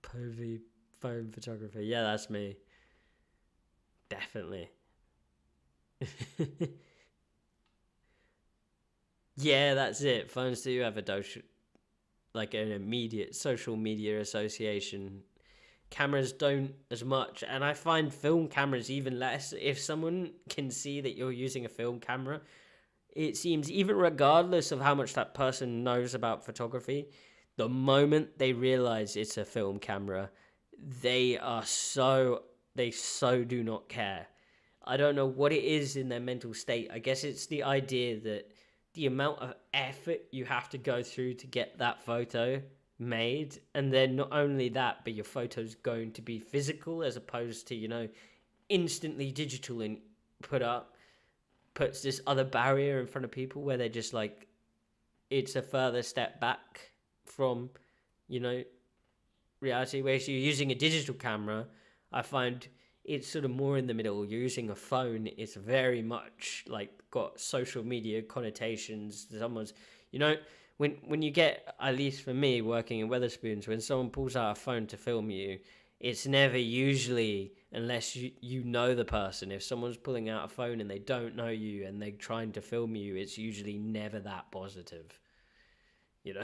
Povey phone photography. Yeah, that's me. Definitely. Yeah, that's it. Phones do have like an immediate social media association. Cameras don't as much, and I find film cameras even less. If someone can see that you're using a film camera, it seems, even regardless of how much that person knows about photography, the moment they realize it's a film camera, they so do not care. I don't know what it is in their mental state. I guess it's the idea that the amount of effort you have to go through to get that photo made, and then not only that, but your photo's going to be physical as opposed to, instantly digital and puts this other barrier in front of people where they're just like, it's a further step back from, reality. Whereas you're using a digital camera, I find it's sort of more in the middle. You're using a phone, it's very much like got social media connotations. Someone's, when you get, at least for me working in Weatherspoons, when someone pulls out a phone to film you, it's never usually, unless you know the person. If someone's pulling out a phone and they don't know you and they're trying to film you, it's usually never that positive. It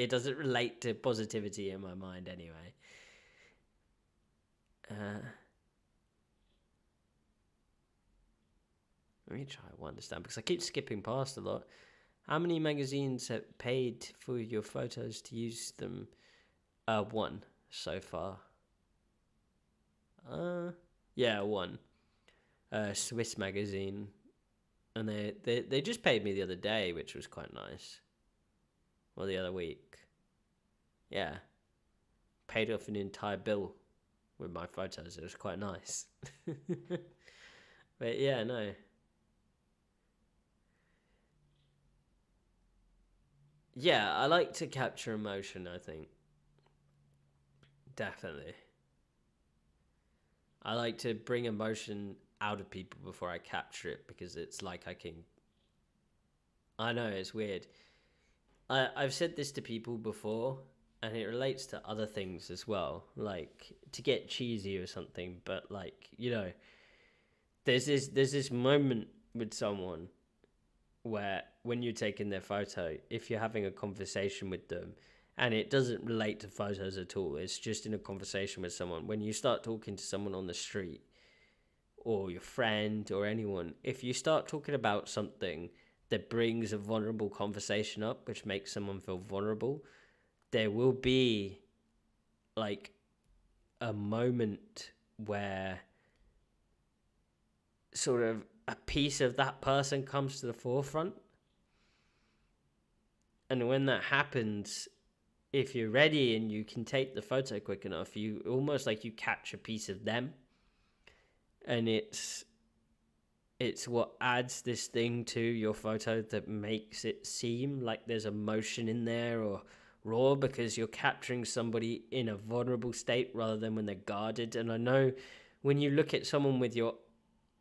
doesn't relate to positivity in my mind anyway. Let me try to understand, because I keep skipping past a lot. How many magazines have paid for your photos to use them? One so far. Yeah, one. Swiss magazine, and they just paid me the other day, which was quite nice. Well, the other week. Yeah, paid off an entire bill with my photos. It was quite nice. But yeah, no. Yeah, I like to capture emotion, I think. Definitely. I like to bring emotion out of people before I capture it, because it's like I know, it's weird. I've said this to people before, and it relates to other things as well, like to get cheesy or something, but like, there's this moment with someone where when you're taking their photo, if you're having a conversation with them and it doesn't relate to photos at all, it's just in a conversation with someone, when you start talking to someone on the street or your friend or anyone, if you start talking about something that brings a vulnerable conversation up, which makes someone feel vulnerable, there will be like a moment where sort of a piece of that person comes to the forefront. And when that happens, if you're ready and you can take the photo quick enough, you almost like you catch a piece of them. And it's what adds this thing to your photo that makes it seem like there's emotion in there or raw, because you're capturing somebody in a vulnerable state rather than when they're guarded. And I know when you look at someone with your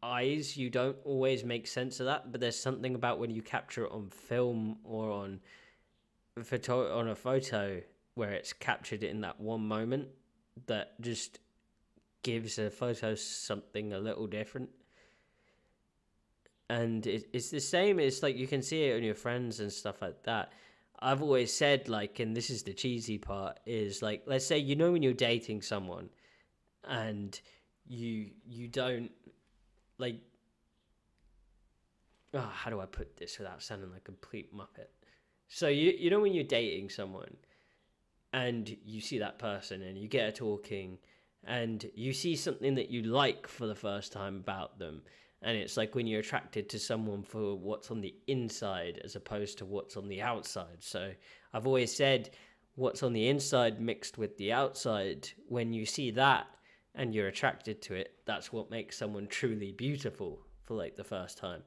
eyes, you don't always make sense of that, but there's something about when you capture it on film or on a photo where it's captured in that one moment that just gives a photo something a little different. And it's the same. It's like you can see it on your friends and stuff like that. I've always said, like, and this is the cheesy part, is like, let's say, when you're dating someone and you don't, like, oh, how do I put this without sounding like a complete muppet? So when you're dating someone and you see that person and you get her talking and you see something that you like for the first time about them, and it's like when you're attracted to someone for what's on the inside as opposed to what's on the outside. So I've always said what's on the inside mixed with the outside, when you see that and you're attracted to it, that's what makes someone truly beautiful for like the first time.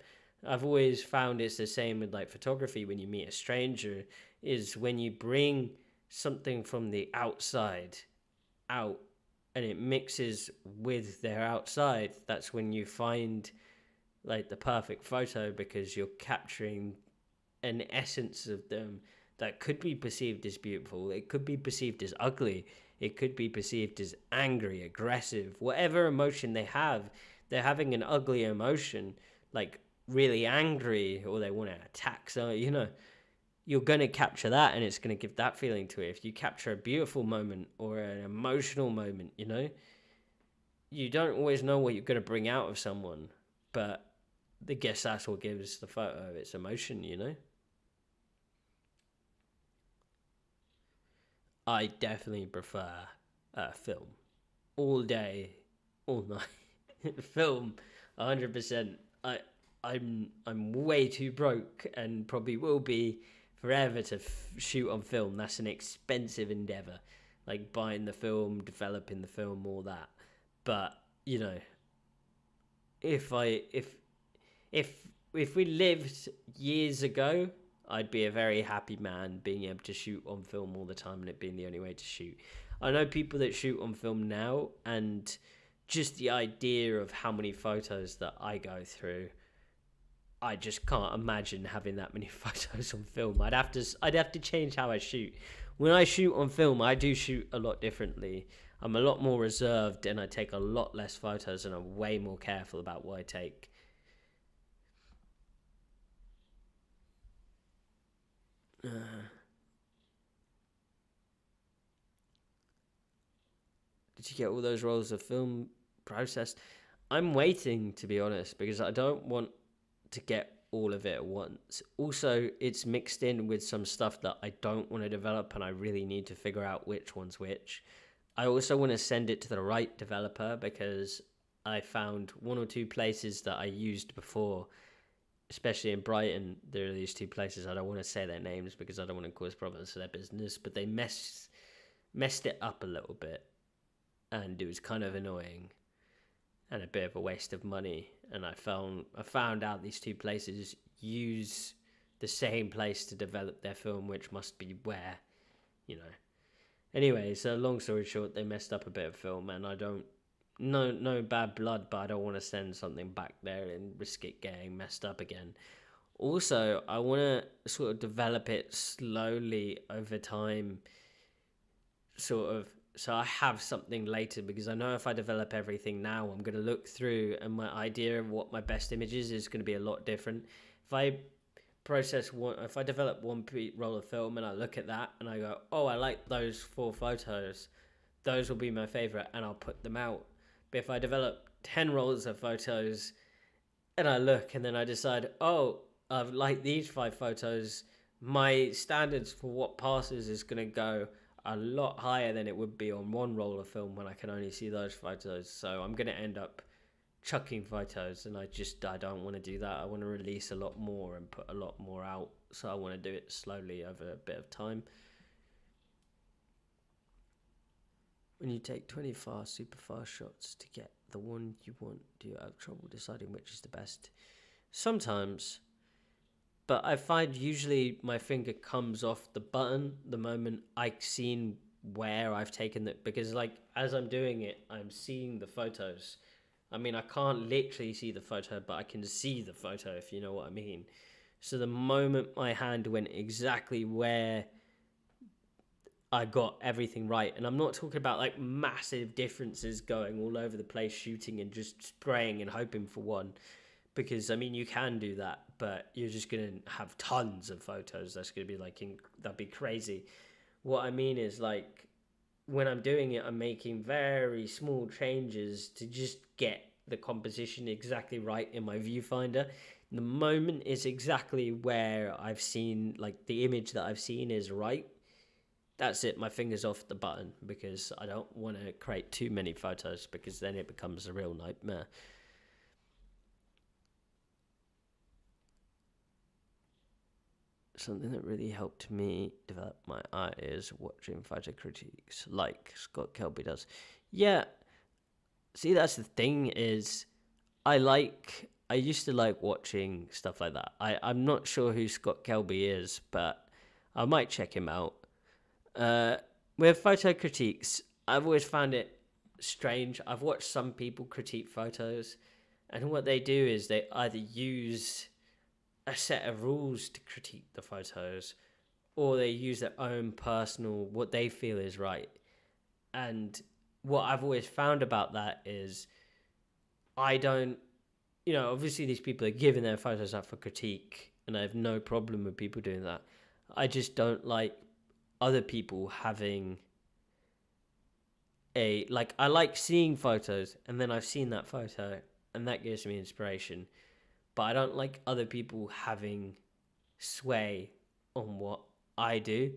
I've always found it's the same with like photography. When you meet a stranger, is when you bring something from the outside out and it mixes with their outside, that's when you find like the perfect photo, because you're capturing an essence of them that could be perceived as beautiful, it could be perceived as ugly, it could be perceived as angry, aggressive, whatever emotion they have. They're having an ugly emotion, like really angry, or they want to attack, so you're going to capture that and it's going to give that feeling to it. If you capture a beautiful moment or an emotional moment, you don't always know what you're going to bring out of someone, but I guess that's what gives the photo its emotion. I definitely prefer film. All day, all night. Film, 100%. I'm way too broke and probably will be forever to shoot on film. That's an expensive endeavor, like buying the film, developing the film, all that. But if I if if we lived years ago, I'd be a very happy man being able to shoot on film all the time and it being the only way to shoot. I know people that shoot on film now, and just the idea of how many photos that I go through, I just can't imagine having that many photos on film. I'd have to change how I shoot. When I shoot on film, I do shoot a lot differently. I'm a lot more reserved and I take a lot less photos and I'm way more careful about what I take. Did you get all those rolls of film processed? I'm waiting, to be honest, because I don't want to get all of it at once. Also, it's mixed in with some stuff that I don't want to develop and I really need to figure out which one's which. I also want to send it to the right developer, because I found one or two places that I used before, especially in Brighton. There are these two places. I don't want to say their names because I don't want to cause problems to their business, but they messed it up a little bit and it was kind of annoying and a bit of a waste of money. And I found out these two places use the same place to develop their film, which must be where, Anyway, so long story short, they messed up a bit of film, and I don't, no bad blood, but I don't want to send something back there and risk it getting messed up again. Also, I want to sort of develop it slowly over time, sort of, so I have something later, because I know if I develop everything now, I'm going to look through and my idea of what my best image is going to be a lot different. If I develop one roll of film and I look at that and I go, oh, I like those 4 photos, those will be my favorite and I'll put them out. But if I develop 10 rolls of photos and I look and then I decide, oh, I've liked these 5 photos, my standards for what passes is going to go a lot higher than it would be on one roll of film when I can only see those photos. So I'm going to end up chucking photos, and I don't want to do that. I want to release a lot more and put a lot more out, so I want to do it slowly over a bit of time. When you take 20 super fast shots to get the one you want, do you have trouble deciding which is the best? Sometimes, but I find usually my finger comes off the button the moment I've seen where I've taken it, because like as I'm doing it, I'm seeing the photos I mean, I can't literally see the photo, but I can see the photo, if you know what I mean. So the moment my hand went exactly where I got everything right, and I'm not talking about like massive differences going all over the place shooting and just spraying and hoping for one, because I mean you can do that, but you're just gonna have tons of photos. That's gonna be like that'd be crazy. What I mean is, like, when I'm doing it, I'm making very small changes to just get the composition exactly right in my viewfinder. The moment is exactly where I've seen, like, the image that I've seen is right. That's it. My finger's off the button, because I don't want to create too many photos, because then it becomes a real nightmare. Something that really helped me develop my eye is watching photo critiques, like Scott Kelby does. Yeah, see, that's the thing is, I used to like watching stuff like that. I'm not sure who Scott Kelby is, but I might check him out. Uh, with photo critiques, I've always found it strange. I've watched some people critique photos, and what they do is they either use a set of rules to critique the photos, or they use their own personal, what they feel is right. And what I've always found about that is, I don't, obviously these people are giving their photos up for critique, and I have no problem with people doing that. I just don't like other people having I like seeing photos, and then I've seen that photo and that gives me inspiration, but I don't like other people having sway on what I do,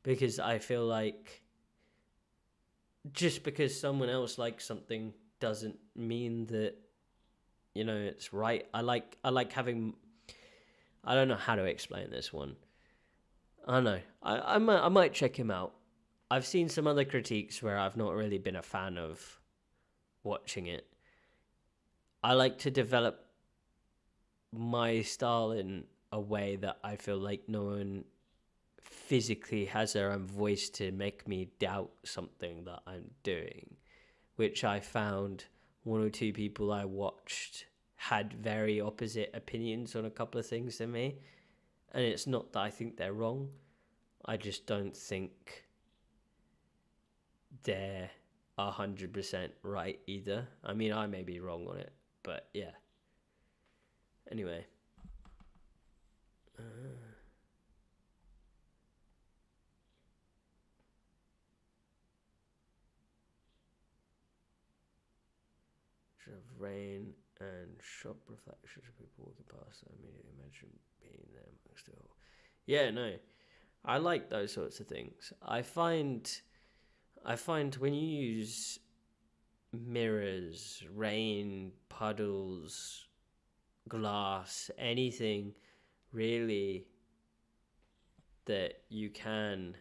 because I feel like just because someone else likes something doesn't mean that it's right. I like having, I don't know how to explain this one. I don't know. I might check him out. I've seen some other critiques where I've not really been a fan of watching it. I like to develop my style in a way that I feel like no one physically has their own voice to make me doubt something that I'm doing, which I found one or two people I watched had very opposite opinions on a couple of things than me. And it's not that I think they're wrong, I just don't think they're 100% right either. I mean, I may be wrong on it, but yeah. Anyway. Of rain and shop reflections of people walking past. I immediately imagine being there amongst it all. Yeah, no, I like those sorts of things. I find when you use mirrors, rain, puddles, glass, anything really that you can,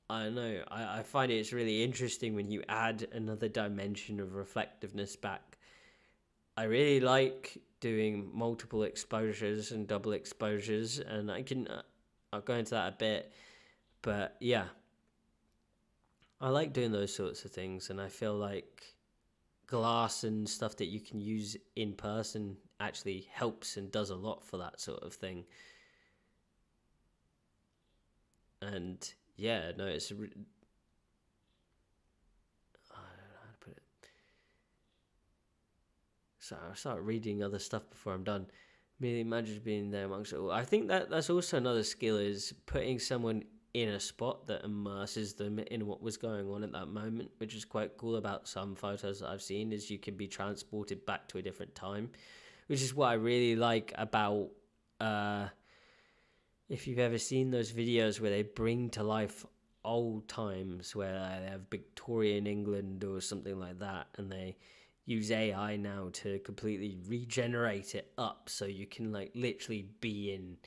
I don't know, I find it's really interesting when you add another dimension of reflectiveness back. I really like doing multiple exposures and double exposures, and I'll go into that a bit, but yeah, I like doing those sorts of things, and I feel like glass and stuff that you can use in person actually helps and does a lot for that sort of thing. And yeah, no, I don't know how to put it. So I'll start reading other stuff before I'm done. Merely imagine being there amongst it all. I think that's also another skill, is putting someone in a spot that immerses them in what was going on at that moment, which is quite cool about some photos that I've seen, is you can be transported back to a different time, which is what I really like about, if you've ever seen those videos where they bring to life old times, where they have Victorian England or something like that, and they use AI now to completely regenerate it up so you can like literally be in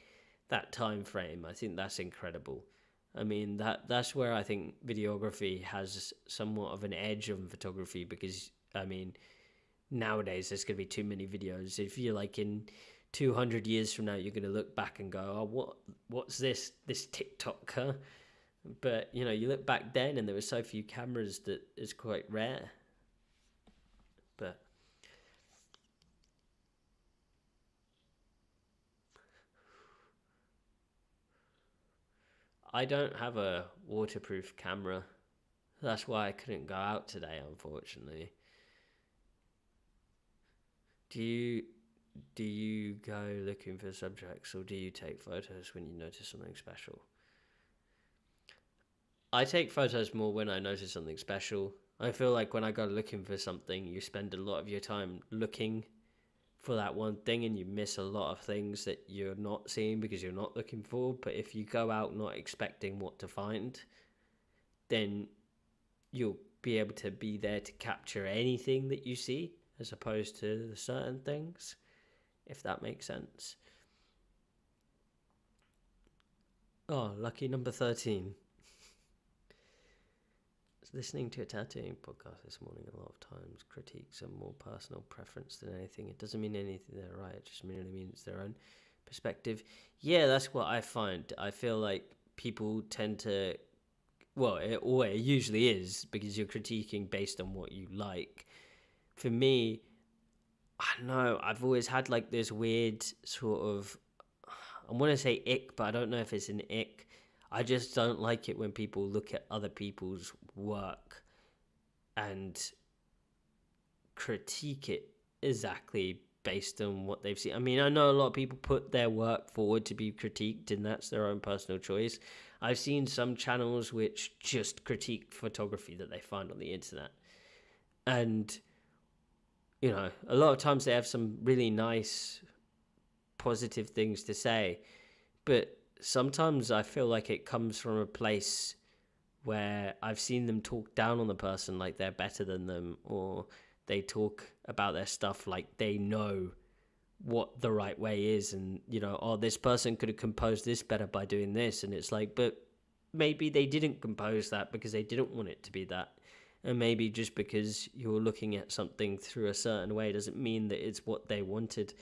that time frame. I think that's incredible. I mean, that's where I think videography has somewhat of an edge on photography, because I mean, nowadays there's going to be too many videos. If you're like in 200 years from now, you're going to look back and go, oh, what's this TikTok, huh? But you look back then and there were so few cameras that it's quite rare. but I don't have a waterproof camera. That's why I couldn't go out today, unfortunately. Do you do you go looking for subjects, or do you take photos when you notice something special? I take photos more when I notice something special. I feel like when I go looking for something, you spend a lot of your time looking for that one thing and you miss a lot of things that you're not seeing because you're not looking for. But if you go out not expecting what to find, then you'll be able to be there to capture anything that you see as opposed to certain things, if that makes sense. Oh, lucky number 13. Listening to a tattooing podcast this morning, a lot of times critiques are more personal preference than anything. It doesn't mean anything they're right, it just merely means their own perspective. Yeah, that's what I find. I feel like people tend to, well, it usually is because you're critiquing based on what you like. For me, I don't know, I've always had like this weird sort of, I want to say ick, but I don't know if it's an ick. I just don't like it when people look at other people's work and critique it exactly based on what they've seen. I mean, I know a lot of people put their work forward to be critiqued, and that's their own personal choice. I've seen some channels which just critique photography that they find on the internet. And, you know, a lot of times they have some really nice, positive things to say. But sometimes I feel like it comes from a place where I've seen them talk down on the person like they're better than them, or they talk about their stuff like they know what the right way is, and, you know, oh, this person could have composed this better by doing this, and it's like, but maybe they didn't compose that because they didn't want it to be that. And maybe just because you're looking at something through a certain way doesn't mean that it's what they wanted.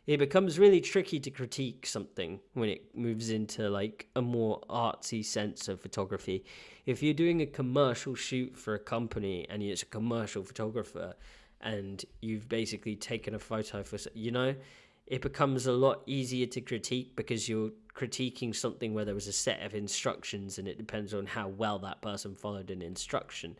It becomes really tricky to critique something when it moves into like a more artsy sense of photography. If you're doing a commercial shoot for a company and it's a commercial photographer and you've basically taken a photo for, you know, it becomes a lot easier to critique because you're critiquing something where there was a set of instructions and it depends on how well that person followed an instruction.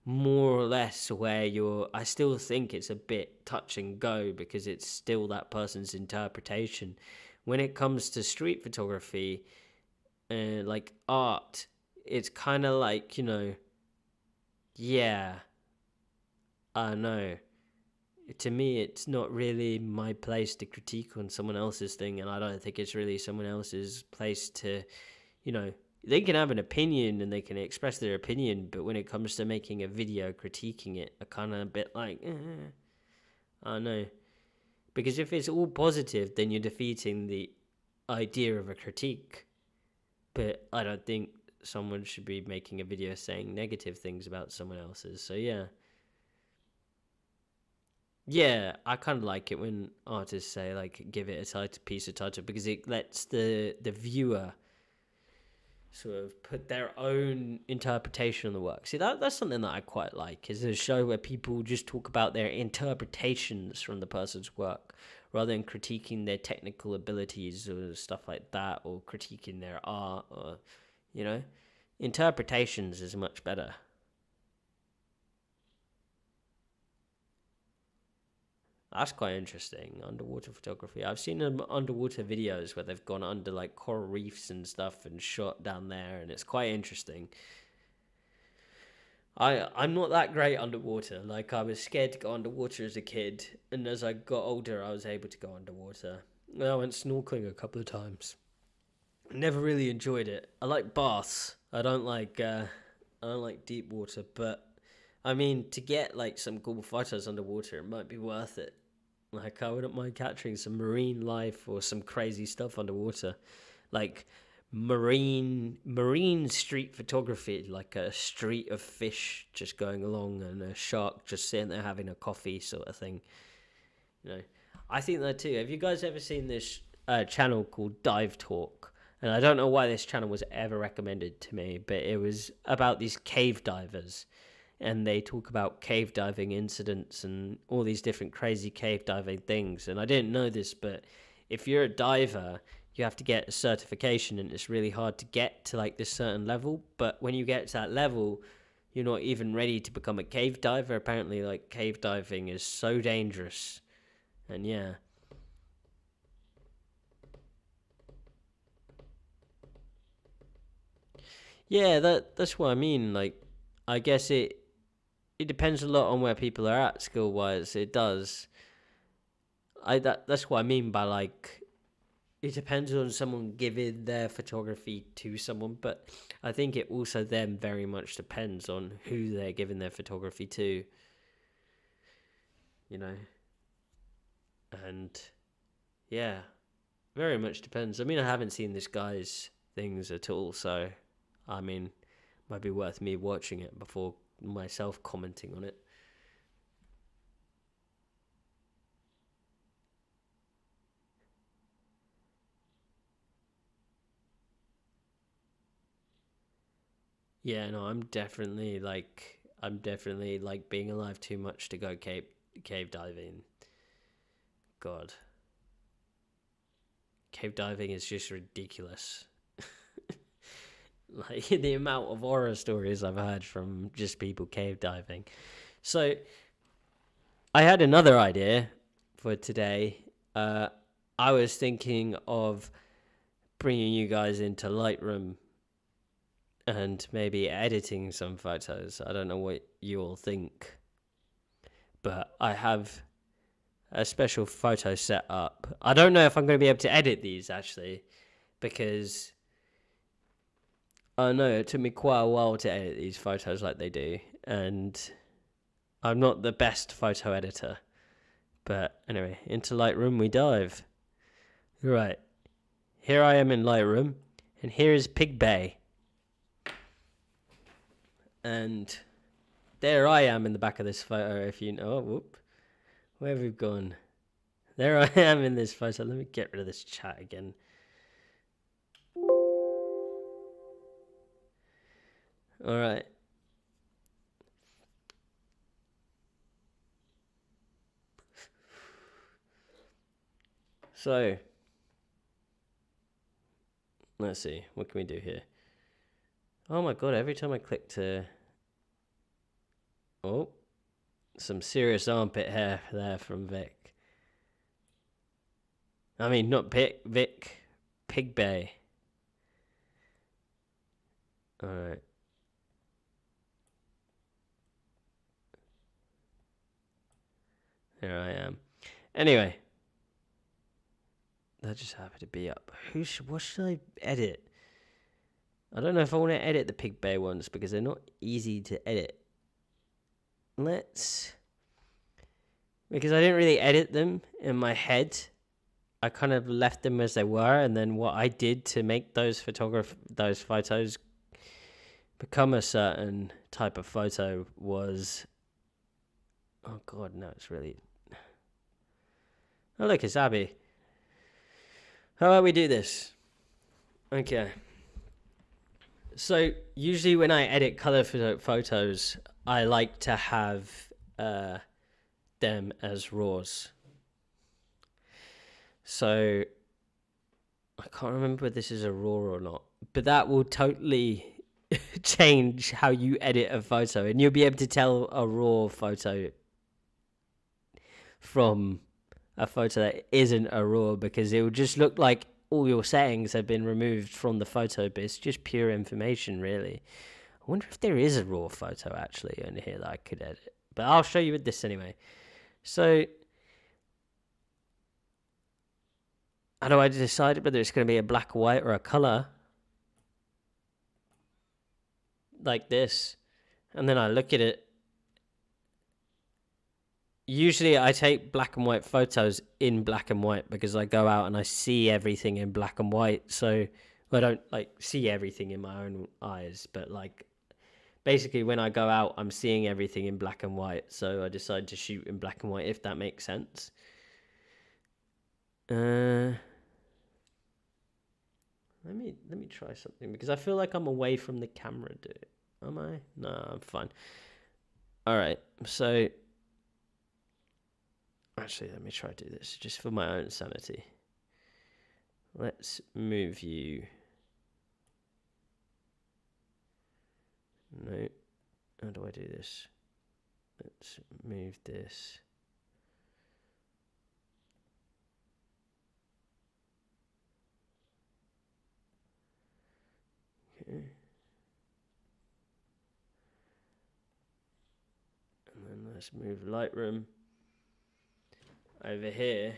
More or less where I still think it's a bit touch and go because it's still that person's interpretation. When it comes to street photography and like art, it's kind of like, you know, yeah, I know. To me, it's not really my place to critique on someone else's thing, and I don't think it's really someone else's place to, you know, they can have an opinion and they can express their opinion, but when it comes to making a video critiquing it, I kind of a bit like, I don't know. Because if it's all positive, then you're defeating the idea of a critique. But I don't think someone should be making a video saying negative things about someone else's. So yeah. Yeah, I kind of like it when artists say, like, give it a piece of title because it lets the viewer sort of put their own interpretation on the work. See, that's something that I quite like, is a show where people just talk about their interpretations from the person's work rather than critiquing their technical abilities or stuff like that, or critiquing their art, or, you know, interpretations is much better. That's quite interesting, underwater photography. I've seen underwater videos where they've gone under like coral reefs and stuff and shot down there, and it's quite interesting. I'm not that great underwater. Like, I was scared to go underwater as a kid, and as I got older, I was able to go underwater. I went snorkeling a couple of times. Never really enjoyed it. I like baths. I don't like deep water, but I mean, to get like some cool photos underwater, it might be worth it. Like, I wouldn't mind capturing some marine life or some crazy stuff underwater, like marine street photography, like a street of fish just going along and a shark just sitting there having a coffee, sort of thing. You know, I think that too. Have you guys ever seen this channel called Dive Talk? And I don't know why this channel was ever recommended to me, but it was about these cave divers. and they talk about cave diving incidents and all these different crazy cave diving things. And I didn't know this, but if you're a diver, you have to get a certification, and it's really hard to get to like this certain level. But when you get to that level, you're not even ready to become a cave diver. Apparently, like, cave diving is so dangerous. And yeah. Yeah, that's what I mean. Like, I guess it depends a lot on where people are at skill wise. It does. That's what I mean by, like, it depends on someone giving their photography to someone, but I think it also then very much depends on who they're giving their photography to, you know. And yeah, very much depends. I mean, I haven't seen this guy's things at all, so I mean, might be worth me watching it before myself commenting on it. Yeah, no, I'm definitely like being alive too much to go cave diving. God, cave diving is just ridiculous. Like, the amount of horror stories I've heard from just people cave diving. So I had another idea for today. I was thinking of bringing you guys into Lightroom and maybe editing some photos. I don't know what you all think, but I have a special photo set up. I don't know if I'm going to be able to edit these, actually, because I know it took me quite a while to edit these photos like they do, and I'm not the best photo editor. But anyway, into Lightroom we dive. Right, here I am in Lightroom, and here is Pig Bay. And there I am in the back of this photo, if you know. Oh, whoop. Where have we gone? There I am in this photo. Let me get rid of this chat again. All right. So, let's see. What can we do here? Oh my god, every time I click to... Oh, some serious armpit hair there from Vic. I mean, not Vic. Pig Bay. Alright. There I am. Anyway. That just happened to be up. What should I edit? I don't know if I want to edit the Pig Bay ones because they're not easy to edit. Because I didn't really edit them in my head. I kind of left them as they were, and then what I did to make those photos become a certain type of photo was... Oh god, no, it's really... Oh look, it's Abby. How about we do this? Okay. So usually when I edit color photos, I like to have them as RAWs. So I can't remember if this is a RAW or not, but that will totally change how you edit a photo, and you'll be able to tell a RAW photo from a photo that isn't a RAW, because it will just look like all your settings have been removed from the photo, but it's just pure information, really. I wonder if there is a RAW photo actually in here that I could edit, but I'll show you with this anyway. So how do I decide whether it's going to be a black or white or a color? Like this. And then I look at it. Usually I take black and white photos in black and white because I go out and I see everything in black and white. So I don't like see everything in my own eyes, but like basically when I go out, I'm seeing everything in black and white. So I decide to shoot in black and white, if that makes sense. Let me try something, because I feel like I'm away from the camera. Am I? No, I'm fine. All right, so actually, let me try to do this just for my own sanity. Let's move you. No, how do I do this? Let's move this. Okay. And then let's move Lightroom over here.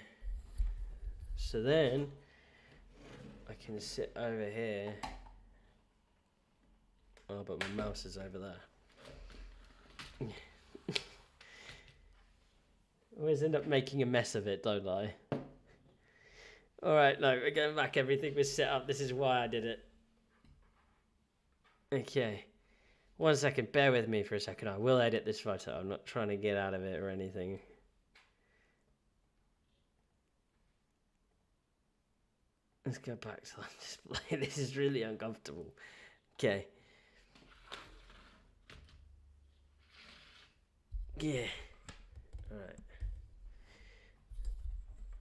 So then I can sit over here. Oh, but my mouse is over there. Always end up making a mess of it, don't I? Alright, no, we're going back. Everything was set up. This is why I did it. Okay. 1 second. Bear with me for a second. I will edit this photo. I'm not trying to get out of it or anything. Let's go back to the display. This is really uncomfortable. Okay. Yeah. Alright.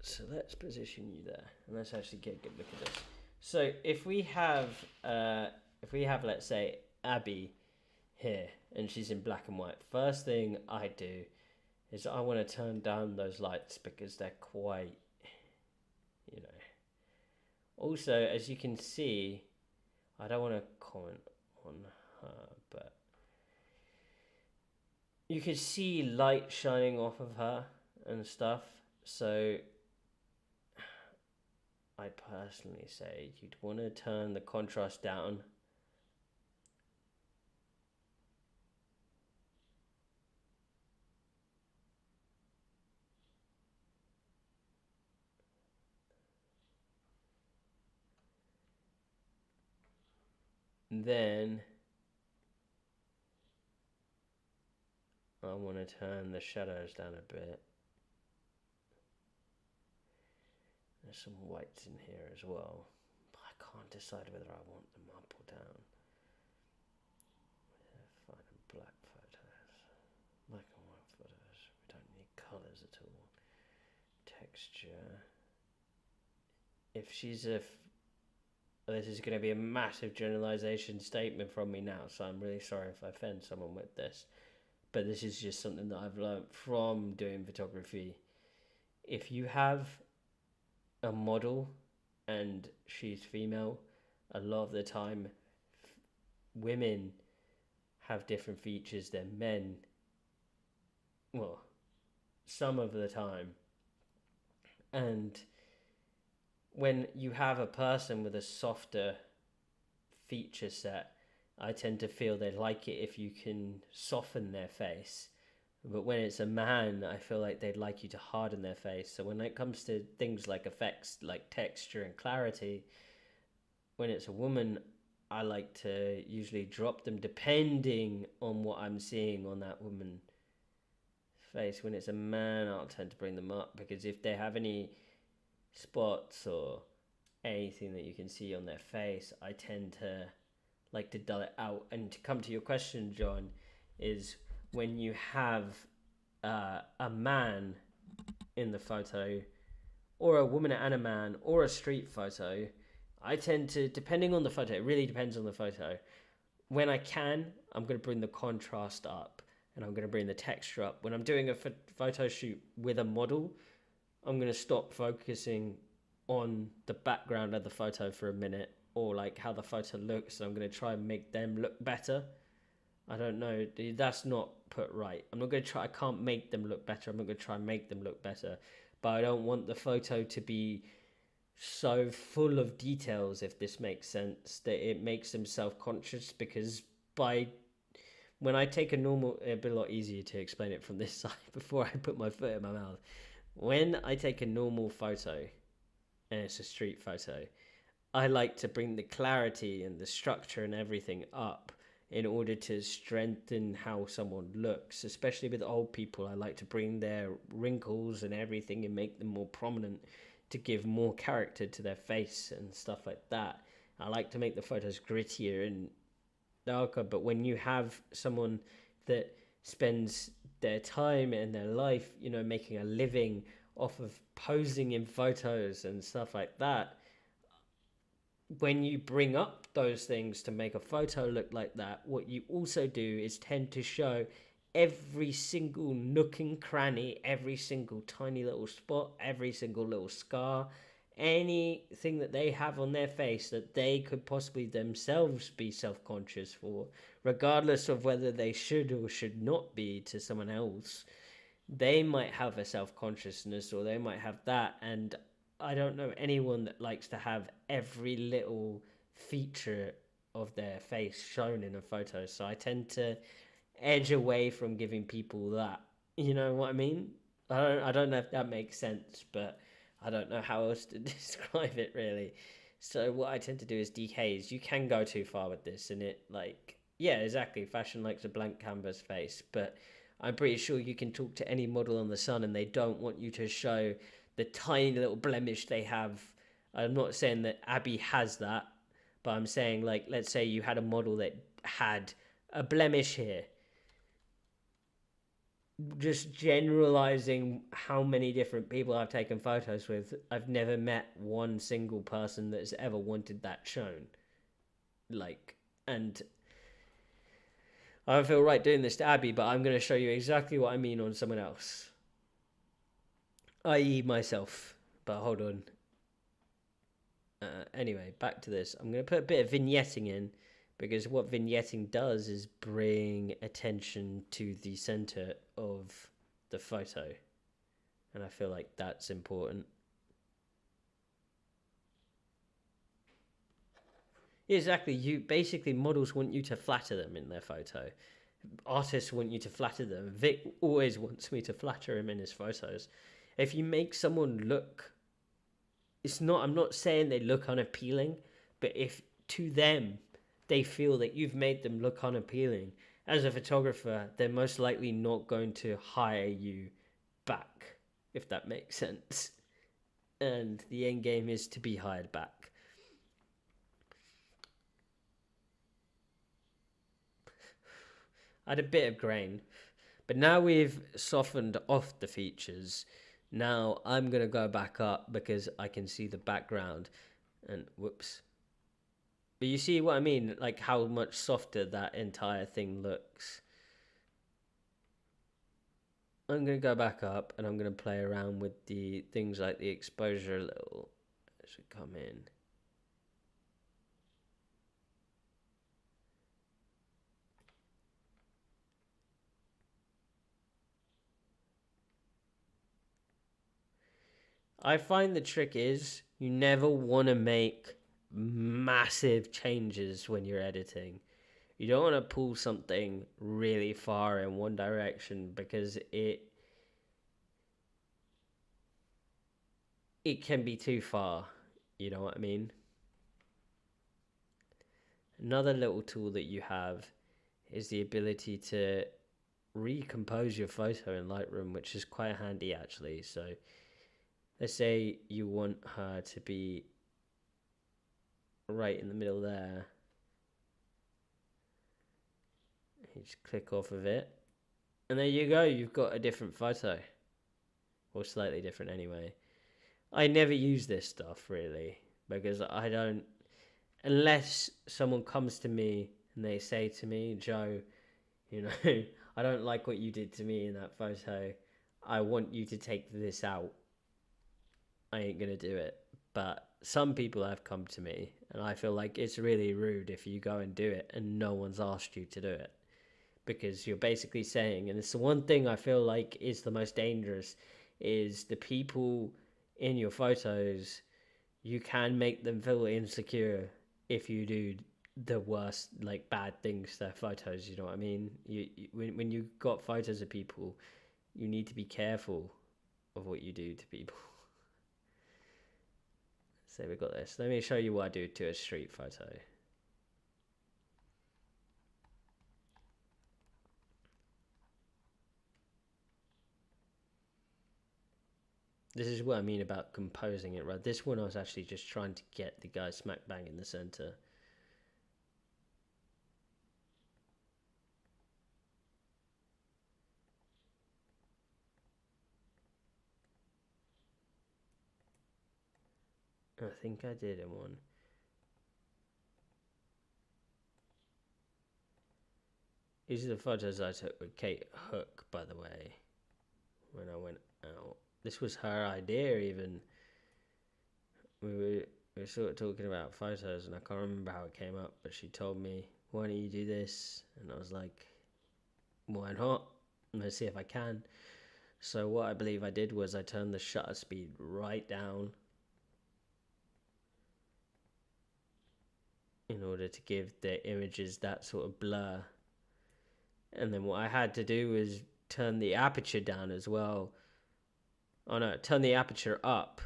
So let's position you there. And let's actually get a good look at this. So if we have, let's say, Abby here, and she's in black and white, first thing I do is I want to turn down those lights because they're quite, you know. Also, as you can see, I don't want to comment on her, but you can see light shining off of her and stuff. So I personally say you'd want to turn the contrast down. Then I want to turn the shadows down a bit. There's some whites in here as well, but I can't decide whether I want them up or down. Fine, black photos, black and white photos. We don't need colours at all. Texture. If she's a this is going to be a massive generalization statement from me now, so I'm really sorry if I offend someone with this. But this is just something that I've learned from doing photography. If you have a model and she's female, a lot of the time women have different features than men. Well, some of the time. And when you have a person with a softer feature set, I tend to feel they like it if you can soften their face. But when it's a man, I feel like they'd like you to harden their face. So when it comes to things like effects, like texture and clarity, when it's a woman, I like to usually drop them depending on what I'm seeing on that woman's face. When it's a man, I'll tend to bring them up because if they have any spots or anything that you can see on their face, I tend to like to dull it out. And to come to your question, John, is when you have a man in the photo, or a woman and a man, or a street photo, I tend to, depending on the photo, it really depends on the photo. When I can, I'm going to bring the contrast up and I'm going to bring the texture up. When I'm doing a photo shoot with a model, I'm going to stop focusing on the background of the photo for a minute, or like how the photo looks, and I'm going to try and make them look better. I don't know, that's not put right. I'm not going to try, I can't make them look better. I'm not going to try and make them look better. But I don't want the photo to be so full of details, if this makes sense, that it makes them self-conscious. Because when I take a normal, it'd be a lot easier to explain it from this side before I put my foot in my mouth. When I take a normal photo, and it's a street photo, I like to bring the clarity and the structure and everything up in order to strengthen how someone looks. Especially with old people, I like to bring their wrinkles and everything and make them more prominent to give more character to their face and stuff like that. I like to make the photos grittier and darker. But when you have someone that spends their time and their life, you know, making a living off of posing in photos and stuff like that, when you bring up those things to make a photo look like that, what you also do is tend to show every single nook and cranny, every single tiny little spot, every single little scar, anything that they have on their face that they could possibly themselves be self-conscious for, regardless of whether they should or should not be to someone else. They might have a self-consciousness, or they might have that. And I don't know anyone that likes to have every little feature of their face shown in a photo, so I tend to edge away from giving people that. You know what I mean? I don't know if that makes sense, but I don't know how else to describe it really. So what I tend to do is dehaze. You can go too far with this, and it, like, yeah, exactly. Fashion likes a blank canvas face, but I'm pretty sure you can talk to any model on the sun, and they don't want you to show the tiny little blemish they have. I'm not saying that Abby has that, but I'm saying, like, let's say you had a model that had a blemish here. Just generalizing how many different people I've taken photos with, I've never met one single person that's ever wanted that shown. Like, and I don't feel right doing this to Abby, but I'm going to show you exactly what I mean on someone else, i.e. myself. But hold on. Anyway, back to this. I'm going to put a bit of vignetting in, because what vignetting does is bring attention to the center of the photo. And I feel like that's important. Exactly. You basically, models want you to flatter them in their photo. Artists want you to flatter them. Vic always wants me to flatter him in his photos. If you make someone look, I'm not saying they look unappealing, but if to them they feel that you've made them look unappealing, as a photographer, they're most likely not going to hire you back, if that makes sense. And the end game is to be hired back. I had a bit of grain, but now we've softened off the features. Now I'm going to go back up because I can see the background, and whoops. But you see what I mean, like how much softer that entire thing looks. I'm going to go back up and I'm going to play around with the things like the exposure a little as we come in. I find the trick is you never want to make massive changes when you're editing. You don't want to pull something really far in one direction, because it can be too far. You know what I mean? Another little tool that you have is the ability to recompose your photo in Lightroom, which is quite handy actually. So let's say you want her to be right in the middle there. You just click off of it, and there you go. You've got a different photo, or slightly different anyway. I never use this stuff really, because I don't, unless someone comes to me and they say to me, Joe, you know, I don't like what you did to me in that photo. I want you to take this out. I ain't gonna do it. But some people have come to me, and I feel like it's really rude if you go and do it and no one's asked you to do it, because you're basically saying, and it's the one thing I feel like is the most dangerous, is the people in your photos, you can make them feel insecure if you do the worst, like, bad things to their photos. You know what I mean? When you got photos of people, you need to be careful of what you do to people. So we got this. Let me show you what I do to a street photo. This is what I mean about composing it, right? This one I was actually just trying to get the guy smack bang in the center. I think I did in one. These are the photos I took with Kate Hook, by the way, when I went out. This was her idea, even. We were sort of talking about photos, and I can't remember how it came up, but she told me, why don't you do this? And I was like, why not? Let's see if I can. So what I believe I did was I turned the shutter speed right down in order to give the images that sort of blur. And then what I had to do was turn the aperture down as well. Oh no, turn the aperture up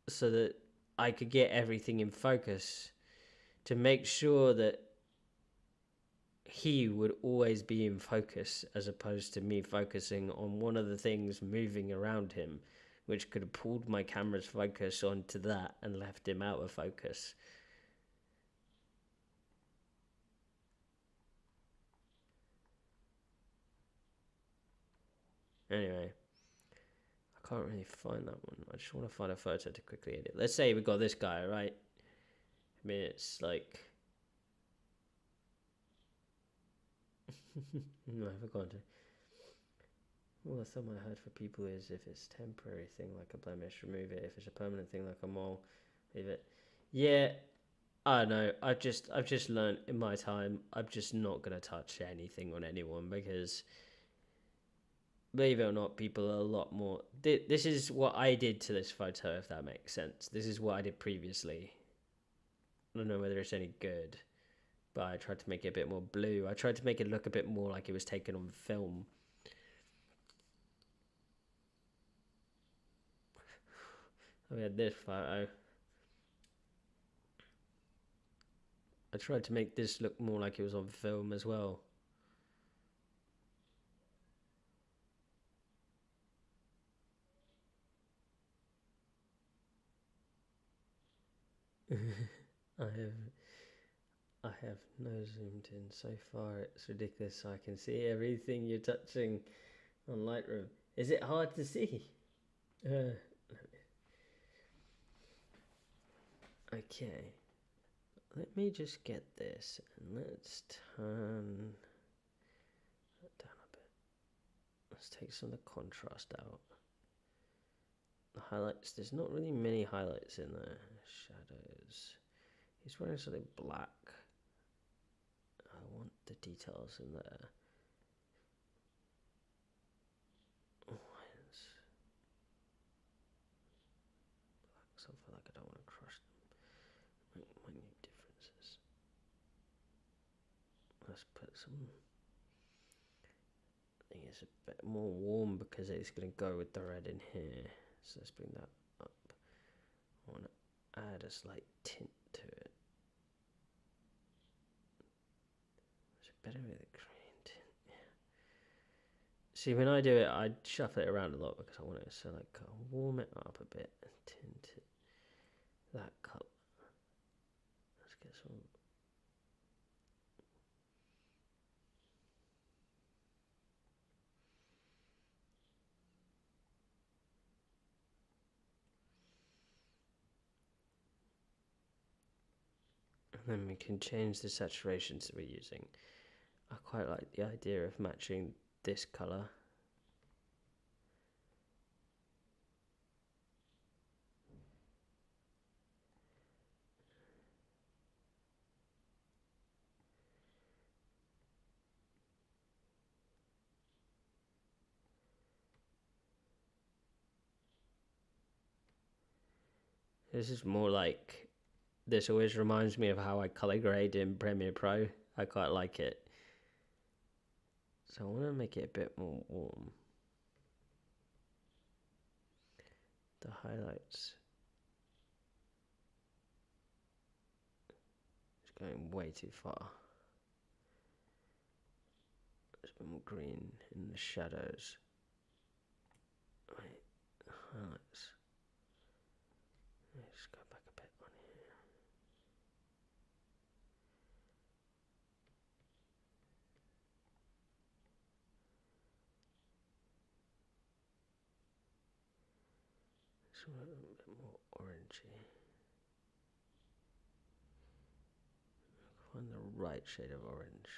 so that I could get everything in focus to make sure that he would always be in focus as opposed to me focusing on one of the things moving around him, which could have pulled my camera's focus onto that and left him out of focus. Anyway, I can't really find that one. I just want to find a photo to quickly edit. Let's say we got this guy, right? I mean, it's like... no, I forgot to... Well, the thumb I heard for people is if it's temporary thing like a blemish, remove it. If it's a permanent thing like a mole, leave it. Yeah, I know. I've just learned in my time. I'm just not gonna touch anything on anyone because, believe it or not, people are a lot more. This is what I did to this photo, if that makes sense. This is what I did previously. I don't know whether it's any good, but I tried to make it a bit more blue. I tried to make it look a bit more like it was taken on film. We had this photo. I tried to make this look more like it was on film as well. I have no zoomed in so far. It's ridiculous. I can see everything you're touching on Lightroom. Is it hard to see? Okay. Let me just get this and let's turn that down a bit. Let's take some of the contrast out. The highlights, there's not really many highlights in there. Shadows. He's wearing something black. I want the details in there. Lines. Black, so I feel like I don't want to crush them. Minute differences. Let's put some... I think it's a bit more warm because it's going to go with the red in here. So let's bring that up. I want to add a slight tint to it. Is it better with a green tint? Yeah. See, when I do it, I shuffle it around a lot because I want it to like warm it up a bit and tint it that colour. Let's get some. And then we can change the saturations that we're using. I quite like the idea of matching this colour. This is more like, this always reminds me of how I colour grade in Premiere Pro. I quite like it. So I want to make it a bit more warm. The highlights. It's going way too far. There's a bit more green in the shadows. Right, highlights. Let's go back a bit on here. It's a little bit more orangey. find the right shade of orange.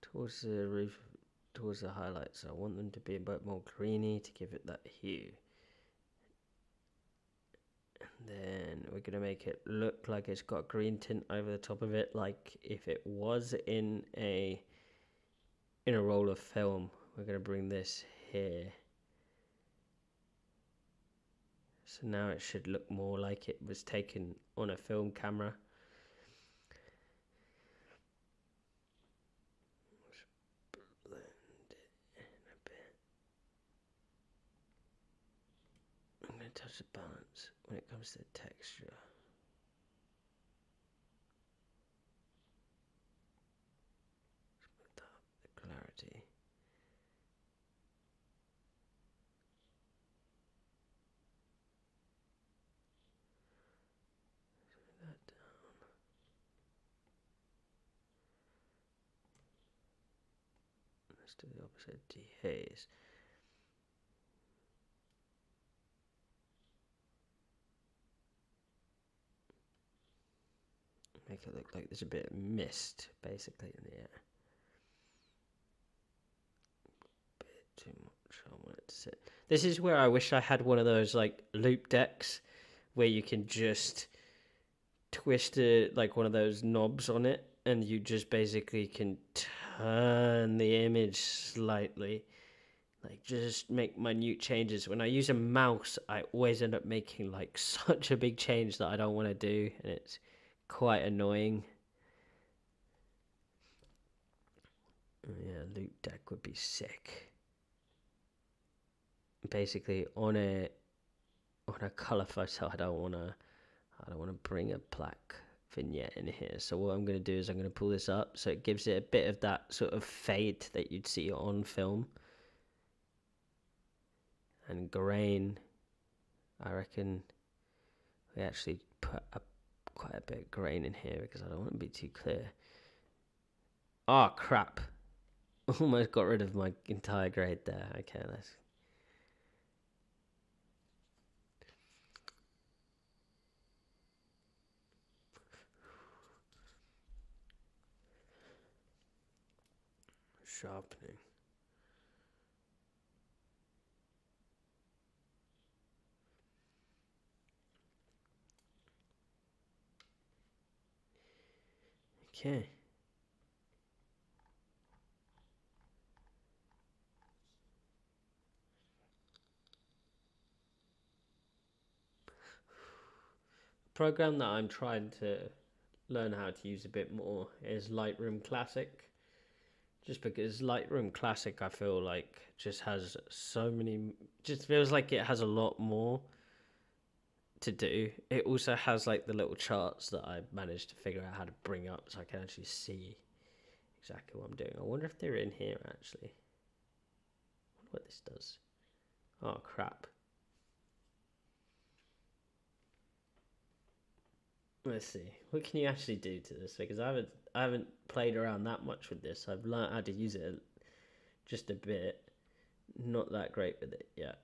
Towards the roof, towards the highlights, I want them to be a bit more greeny to give it that hue. And then we're going to make it look like it's got green tint over the top of it, like if it was in a roll of film. We're going to bring this here. So now it should look more like it was taken on a film camera. Blend it in a bit. I'm going to touch the balance when it comes to the texture. Smooth up the clarity. Smooth that down. Let's do the opposite, dehaze. Make it look like there's a bit of mist, basically, in the air. Bit too much, I want it to sit. This is where I wish I had one of those, like, loop decks, where you can just twist it, like one of those knobs on it, and you just basically can turn the image slightly. Like, just make minute changes. When I use a mouse, I always end up making, like, such a big change that I don't want to do, and it's quite annoying. Yeah, loop deck would be sick. Basically, on a color photo, I don't want to bring a black vignette in here. So what I'm going to do is I'm going to pull this up so it gives it a bit of that sort of fade that you'd see on film. And grain, I reckon we actually put quite a bit of grain in here because I don't want to be too clear. Oh, crap. Almost got rid of my entire grade there. Okay, let's... Sharpening. Okay. Program that I'm trying to learn how to use a bit more is Lightroom Classic. Just because Lightroom Classic, I feel like, just has so many... Just feels like it has a lot more to do. It also has, like, the little charts that I managed to figure out how to bring up so I can actually see exactly what I'm doing. I wonder if they're in here, actually. I wonder what this does. Oh, crap. Let's see. What can you actually do to this? Because I haven't played around that much with this. I've learned how to use it just a bit. Not that great with it yet.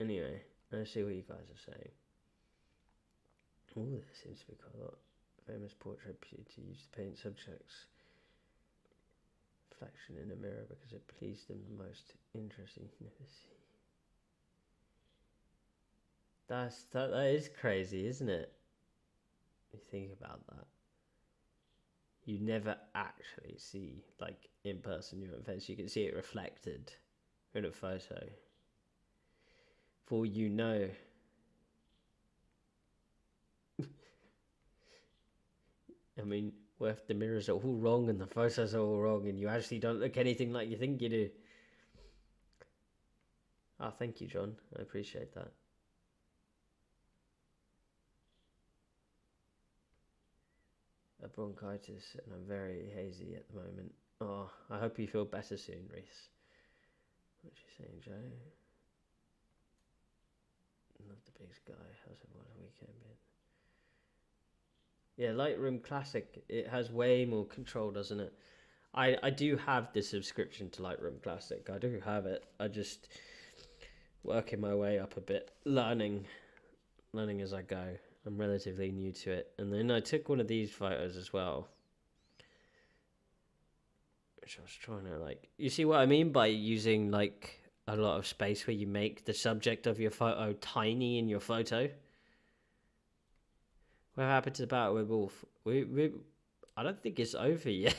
Anyway, let's see what you guys are saying. Oh, there seems to be quite a lot. Famous portrait to use to paint subjects. Reflection in a mirror because it pleased them the most. Interesting. You never see. That is crazy, isn't it? You think about that. You never actually see, like, in person your own face. You can see it reflected in a photo. For all you know. I mean, what if the mirrors are all wrong and the photos are all wrong and you actually don't look anything like you think you do? Ah, thank you, John. I appreciate that. A bronchitis and I'm very hazy at the moment. Oh, I hope you feel better soon, Reese. What you saying, Joe? Love the big sky. How's everyone's weekend been? Yeah, Lightroom Classic, it has way more control, doesn't it? I do have the subscription to Lightroom Classic. I do have it. I just working my way up a bit, learning as I go. I'm relatively new to it. And then I took one of these photos as well, which I was trying to like. You see what I mean by using like a lot of space where you make the subject of your photo tiny in your photo? What happened to the battle with Wolf? I don't think it's over yet.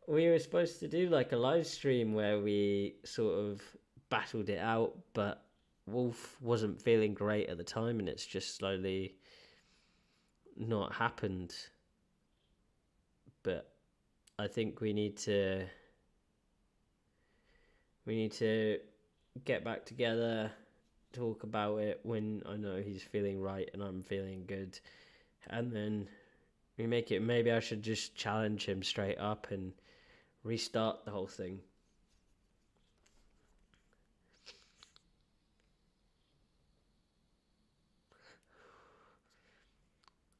We were supposed to do like a live stream where we sort of battled it out, but Wolf wasn't feeling great at the time, and it's just slowly not happened. But I think we need to get back together, talk about it when I know he's feeling right and I'm feeling good, and then we make it. Maybe I should just challenge him straight up and restart the whole thing.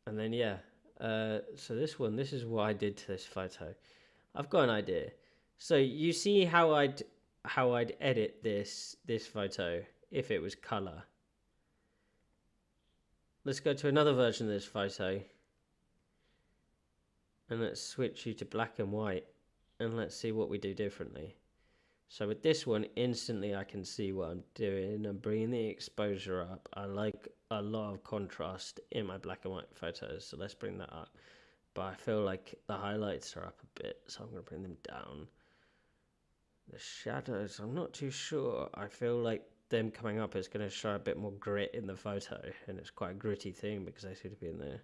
And then yeah, so this is what I did to this photo. I've got an idea. So you see how I'd edit this photo if it was color. Let's go to another version of this photo, and let's switch you to black and white, and let's see what we do differently. So with this one, instantly I can see what I'm doing. I'm bringing the exposure up. I like a lot of contrast in my black and white photos, so let's bring that up. But I feel like the highlights are up a bit, so I'm going to bring them down. The shadows, I'm not too sure. I feel like them coming up is going to show a bit more grit in the photo, and it's quite a gritty thing because they seem to be in there.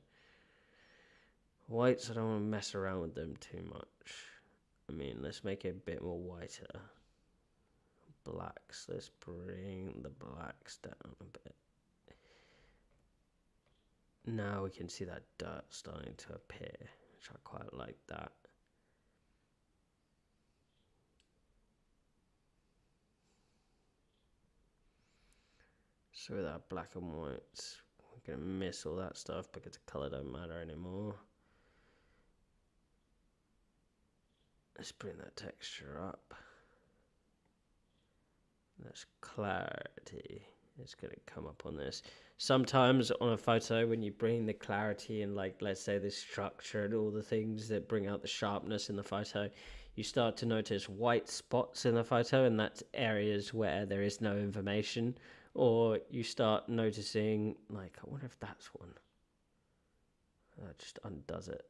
Whites, I don't want to mess around with them too much. I mean, let's make it a bit more whiter. Blacks, let's bring the blacks down a bit. Now we can see that dirt starting to appear, which I quite like that. So with our black and whites, we're going to miss all that stuff because the colour don't matter anymore. Let's bring that texture up. That's clarity. It's going to come up on this. Sometimes on a photo, when you bring the clarity and, like, let's say the structure and all the things that bring out the sharpness in the photo, you start to notice white spots in the photo, and that's areas where there is no information. Or you start noticing, like, I wonder if that's one. That just undoes it.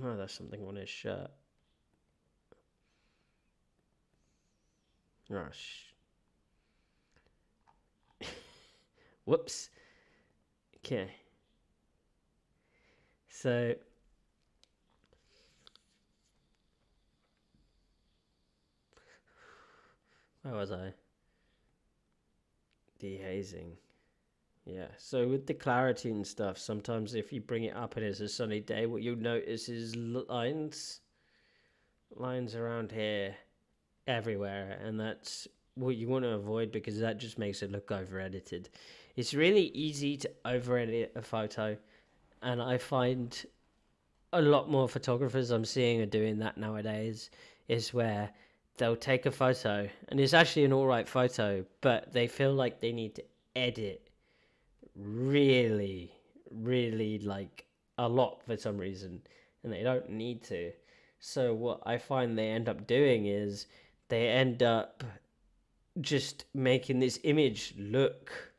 Oh, there's something on his shirt. Rush. Whoops. Okay. So where was I? Dehazing. Yeah, so with the clarity and stuff, sometimes if you bring it up and it's a sunny day, what you'll notice is lines around here everywhere, and that's what you want to avoid because that just makes it look over edited. It's really easy to over edit a photo, and I find a lot more photographers I'm seeing are doing that nowadays, is where they'll take a photo and it's actually an alright photo, but they feel like they need to edit really, really like a lot for some reason, and they don't need to. So what I find they end up doing is they end up just making this image look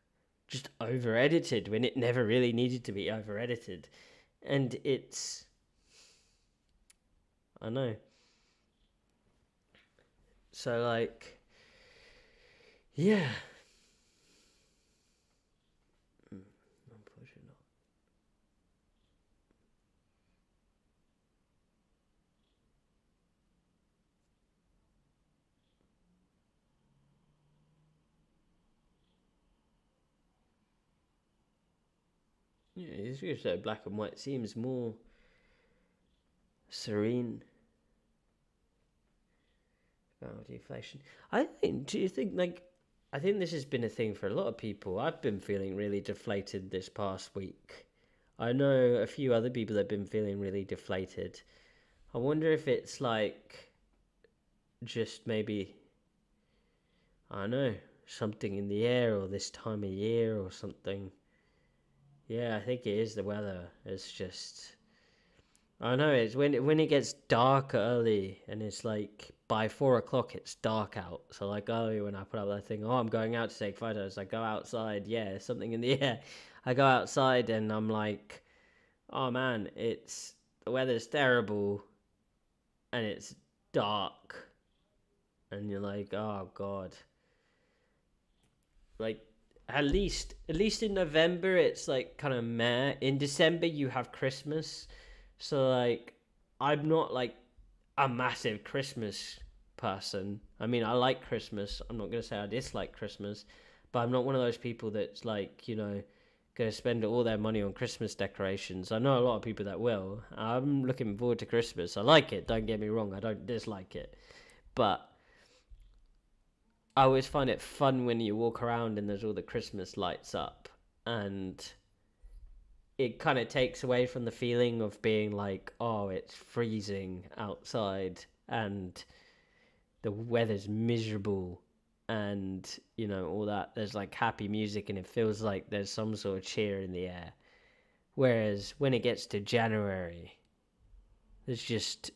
just over edited when it never really needed to be over edited. And it's, I know. So like, yeah. Unfortunately not. Yeah, it's just so black and white seems more serene. About deflation. I think. Do you think like? I think this has been a thing for a lot of people. I've been feeling really deflated this past week. I know a few other people that have been feeling really deflated. I wonder if it's like just maybe, I don't know, something in the air or this time of year or something. Yeah, I think it is the weather. It's just, I know it's when it gets dark early and it's like by 4 o'clock it's dark out. So like earlier when I put up that thing, oh I'm going out to take photos. I go outside, yeah, something in the air. I go outside and I'm like, oh man, it's the weather's terrible and it's dark and you're like, oh god, like at least in November it's like kind of meh. In December you have Christmas, so like I'm not like a massive Christmas person. I mean, I like Christmas. I'm not gonna say I dislike Christmas, but I'm not one of those people that's like, gonna spend all their money on Christmas decorations. I know a lot of people that will. I'm looking forward to Christmas. I like it. Don't get me wrong. I don't dislike it, but I always find it fun when you walk around and there's all the Christmas lights up, and it kind of takes away from the feeling of being like, oh, it's freezing outside and the weather's miserable and all that. There's like happy music and it feels like there's some sort of cheer in the air. Whereas when it gets to January, there's just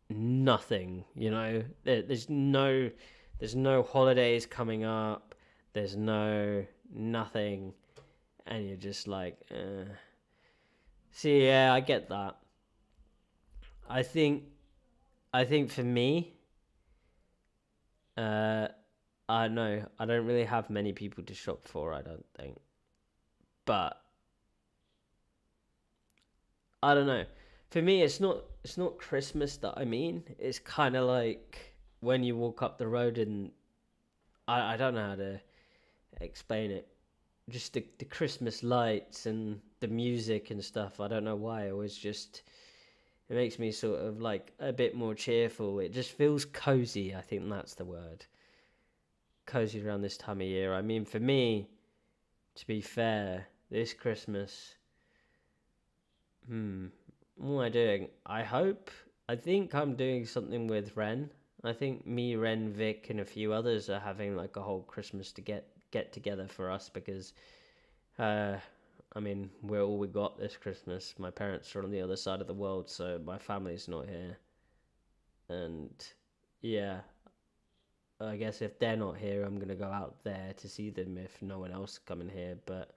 nothing. There's no holidays coming up. There's no nothing, and you're just like, see, yeah, I get that. I think, for me, uh, I know I don't really have many people to shop for. I don't think, but I don't know. For me, it's not Christmas that I mean. It's kind of like when you walk up the road and I don't know how to explain it. Just the Christmas lights and the music and stuff. I don't know why. It makes me sort of like a bit more cheerful. It just feels cozy. I think that's the word. Cozy around this time of year. I mean, for me, to be fair, this Christmas, what am I doing? I think I'm doing something with Ren. I think me, Ren, Vic, and a few others are having like a whole Christmas to get together for us because Uh, I mean, we're all we got this Christmas. My parents are on the other side of the world, so my family's not here. And yeah, I guess if they're not here, I'm gonna go out there to see them if no one else is coming here. But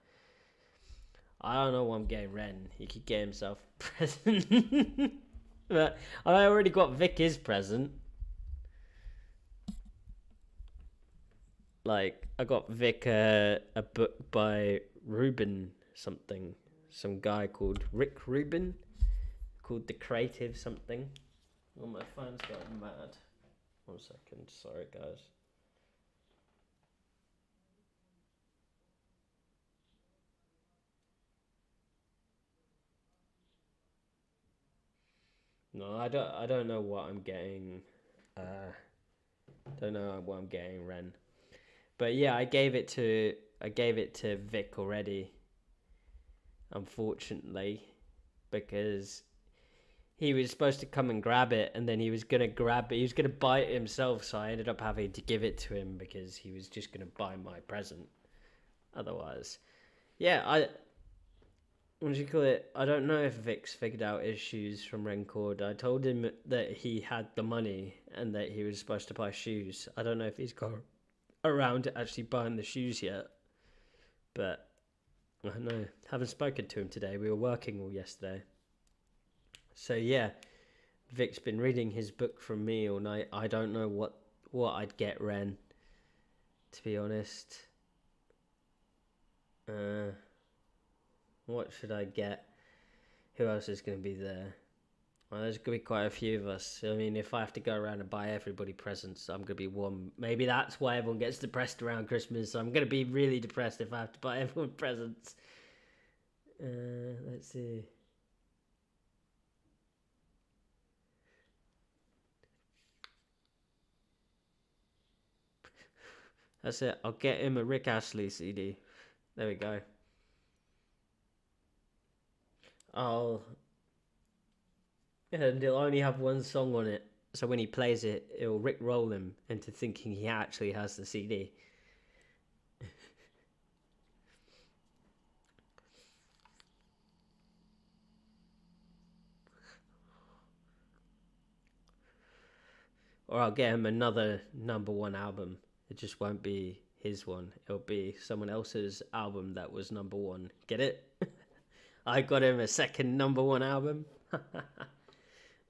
I don't know what I'm getting Ren. He could get himself a present. But I already got Vic his present. Like, I got Vic a book by Ruben something. Some guy called Rick Rubin, called The Creative something. Oh, my phone's going mad. 1 second, sorry guys. No, I don't know what I'm getting. Don't know what I'm getting, Ren. But yeah, I gave it to Vic already. Unfortunately, because he was supposed to come and grab it, and then he was gonna grab it. He was gonna buy it himself, so I ended up having to give it to him because he was just gonna buy my present. Otherwise, yeah, what do you call it? I don't know if Vic's figured out his shoes from Rencord. I told him that he had the money and that he was supposed to buy shoes. I don't know if he's got around to actually buying the shoes yet, but I don't know. Haven't spoken to him today. We were working all yesterday. So yeah, Vic's been reading his book from me all night. I don't know what I'd get Ren, to be honest. What should I get? Who else is going to be there? Well, there's going to be quite a few of us. I mean, if I have to go around and buy everybody presents, I'm going to be one. Maybe that's why everyone gets depressed around Christmas. I'm going to be really depressed if I have to buy everyone presents. Let's see. That's it. I'll get him a Rick Astley CD. There we go. Oh, and he'll only have one song on it. So when he plays it, it'll rickroll him into thinking he actually has the CD. Or I'll get him another #1 album. It just won't be his one. It'll be someone else's album that was #1. Get it? I got him a second #1 album.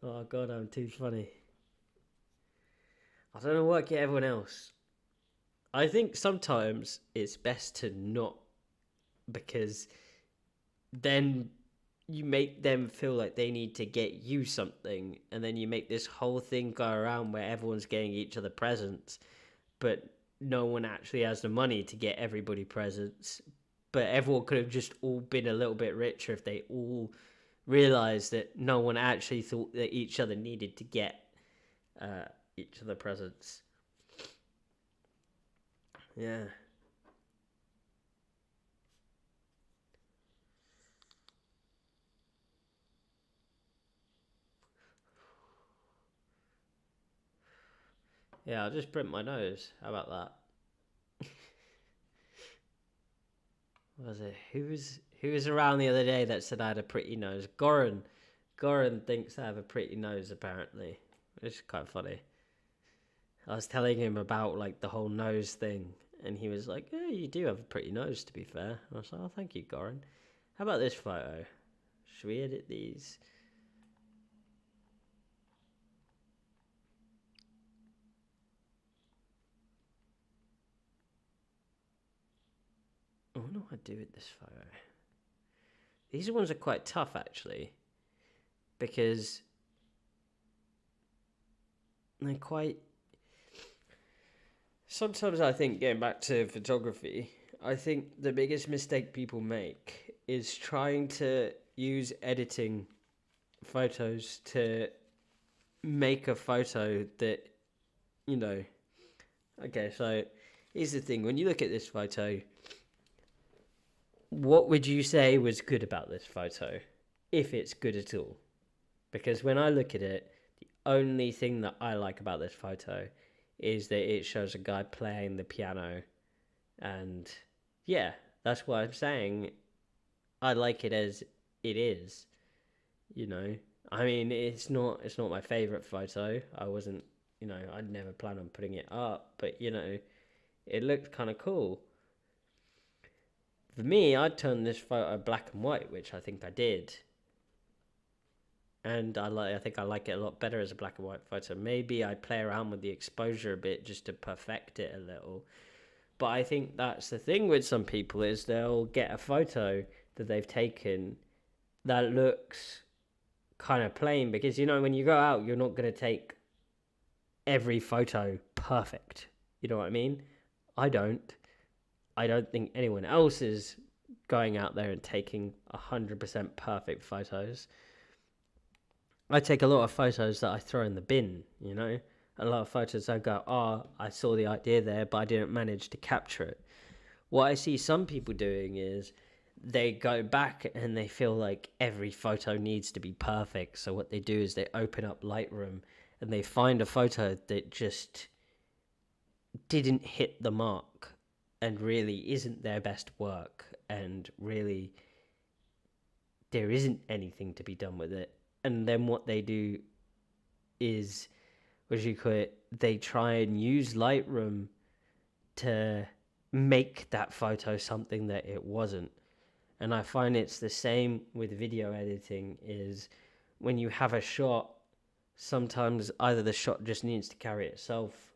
Oh god, I'm too funny. I don't know what get everyone else. I think sometimes it's best to not, because then you make them feel like they need to get you something, and then you make this whole thing go around where everyone's getting each other presents, but no one actually has the money to get everybody presents. But everyone could have just all been a little bit richer if they all realized that no one actually thought that each other needed to get uh, each other presents. Yeah. Yeah, I'll just print my nose. How about that? What was it? Who was around the other day that said I had a pretty nose? Goran. Goran thinks I have a pretty nose, apparently. Which is quite funny. I was telling him about like the whole nose thing, and he was like, "Yeah, you do have a pretty nose, to be fair." And I was like, "Oh, thank you, Goran." How about this photo? Should we edit these? I wonder what I do with this photo. These ones are quite tough, actually, because they're quite. Sometimes I think, getting back to photography, I think the biggest mistake people make is trying to use editing photos to make a photo that, you know. Okay, so here's the thing: when you look at this photo, what would you say was good about this photo, if it's good at all? Because when I look at it, the only thing that I like about this photo is that it shows a guy playing the piano, and yeah, that's what I'm saying. I like it as it is, you know. I mean, it's not my favorite photo. I wasn't, I'd never plan on putting it up, but it looked kind of cool. For me, I'd turn this photo black and white, which I think I did, and I think I like it a lot better as a black and white photo. Maybe I play around with the exposure a bit just to perfect it a little. But I think that's the thing with some people, is they'll get a photo that they've taken that looks kind of plain, because when you go out, you're not going to take every photo perfect. You know what I mean? I don't. I don't think anyone else is going out there and taking 100% perfect photos. I take a lot of photos that I throw in the bin, A lot of photos I go, oh, I saw the idea there, but I didn't manage to capture it. What I see some people doing is they go back and they feel like every photo needs to be perfect. So what they do is they open up Lightroom and they find a photo that just didn't hit the mark and really isn't their best work, and really there isn't anything to be done with it. And then what they do is, what do you call it? They try and use Lightroom to make that photo something that it wasn't. And I find it's the same with video editing, is when you have a shot, sometimes either the shot just needs to carry itself,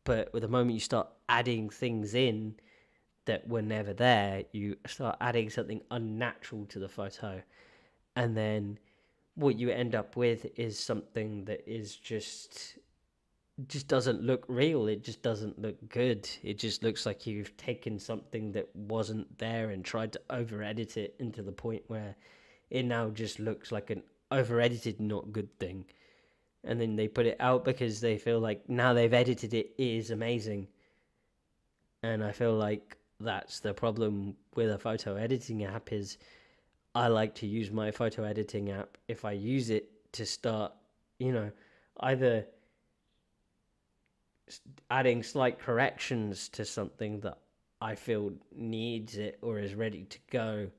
but with the moment you start adding things in that were never there, you start adding something unnatural to the photo, and then what you end up with is something that is just doesn't look real. It just doesn't look good. It just looks like you've taken something that wasn't there and tried to over edit it into the point where it now just looks like an over edited not good thing. And then they put it out because they feel like now they've edited it, it is amazing. And I feel like that's the problem with a photo editing app, is I like to use my photo editing app if I use it to start, you know, either adding slight corrections to something that I feel needs it or is ready to go,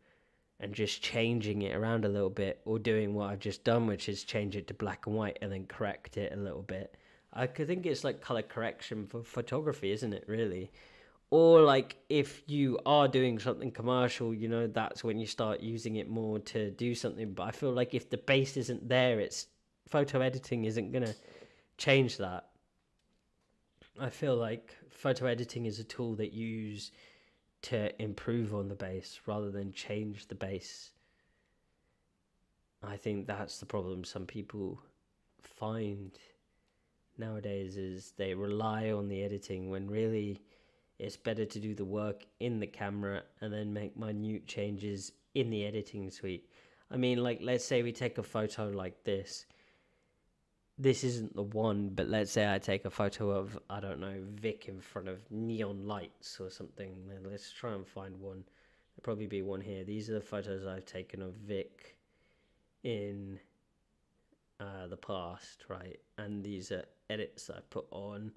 and just changing it around a little bit, or doing what I've just done, which is change it to black and white and then correct it a little bit. I could think it's like color correction for photography, isn't it, really? Or like if you are doing something commercial, that's when you start using it more to do something. But I feel like if the base isn't there, it's photo editing isn't gonna change that. I feel like photo editing is a tool that you use to improve on the base rather than change the base. I think that's the problem some people find nowadays, is they rely on the editing when really it's better to do the work in the camera and then make minute changes in the editing suite. I mean, like, let's say we take a photo like this. This isn't the one, but let's say I take a photo of, I don't know, Vic in front of neon lights or something. Let's try and find one. There'll probably be one here. These are the photos I've taken of Vic in the past, right? And these are edits I put on.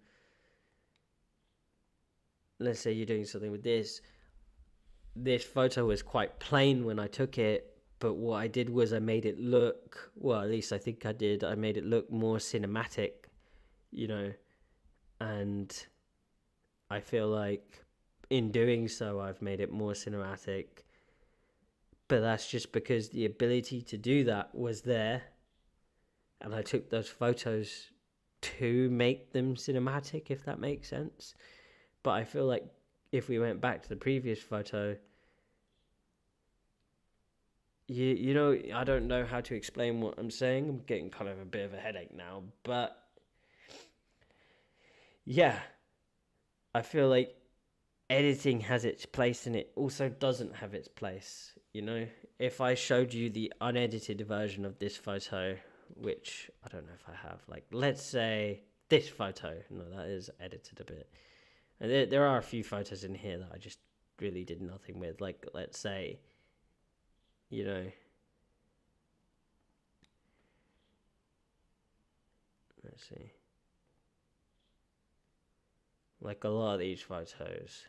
Let's say you're doing something with this. This photo was quite plain when I took it, but what I did was I made it look, well, at least I think I did, I made it look more cinematic, and I feel like in doing so, I've made it more cinematic, but that's just because the ability to do that was there, and I took those photos to make them cinematic, if that makes sense. But I feel like if we went back to the previous photo, I don't know how to explain what I'm saying. I'm getting kind of a bit of a headache now. But yeah, I feel like editing has its place and it also doesn't have its place. If I showed you the unedited version of this photo, which I don't know if I have, like, let's say this photo. No, that is edited a bit. And there are a few photos in here that I just really did nothing with. Like, let's say, let's see. Like a lot of these photos.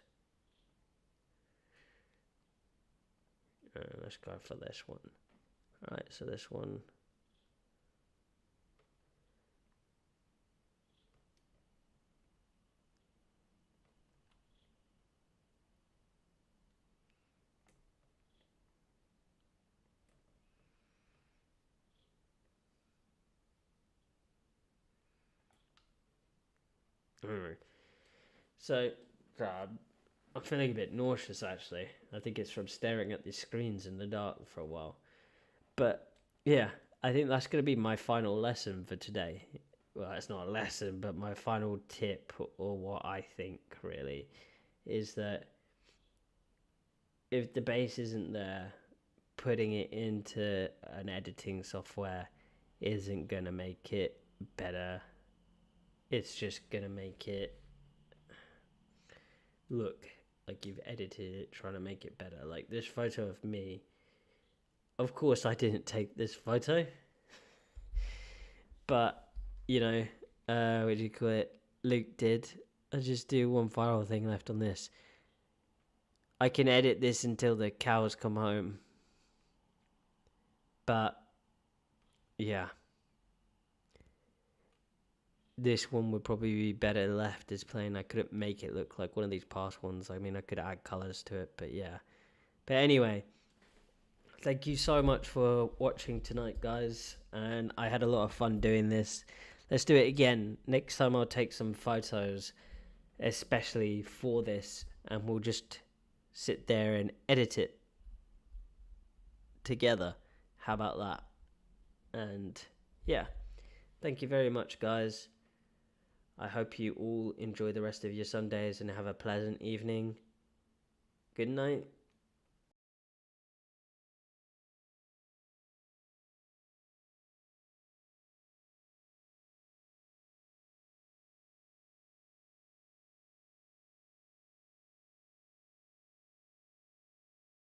Let's go for this one. Alright, so this one. So, I'm feeling a bit nauseous, actually. I think it's from staring at these screens in the dark for a while. But, yeah, I think that's going to be my final lesson for today. Well, it's not a lesson, but my final tip, or what I think, really, is that if the base isn't there, putting it into an editing software isn't going to make it better. It's just going to make it look like you've edited it trying to make it better. Like this photo of me, of course I didn't take this photo, but what do you call it, Luke did. I just do one final thing left on this. I can edit this until the cows come home, but yeah, this one would probably be better left as plain. I couldn't make it look like one of these past ones. I mean, I could add colors to it, but yeah. But anyway, thank you so much for watching tonight, guys. And I had a lot of fun doing this. Let's do it again. Next time I'll take some photos, especially for this, and we'll just sit there and edit it together. How about that? And yeah, thank you very much, guys. I hope you all enjoy the rest of your Sundays and have a pleasant evening. Good night.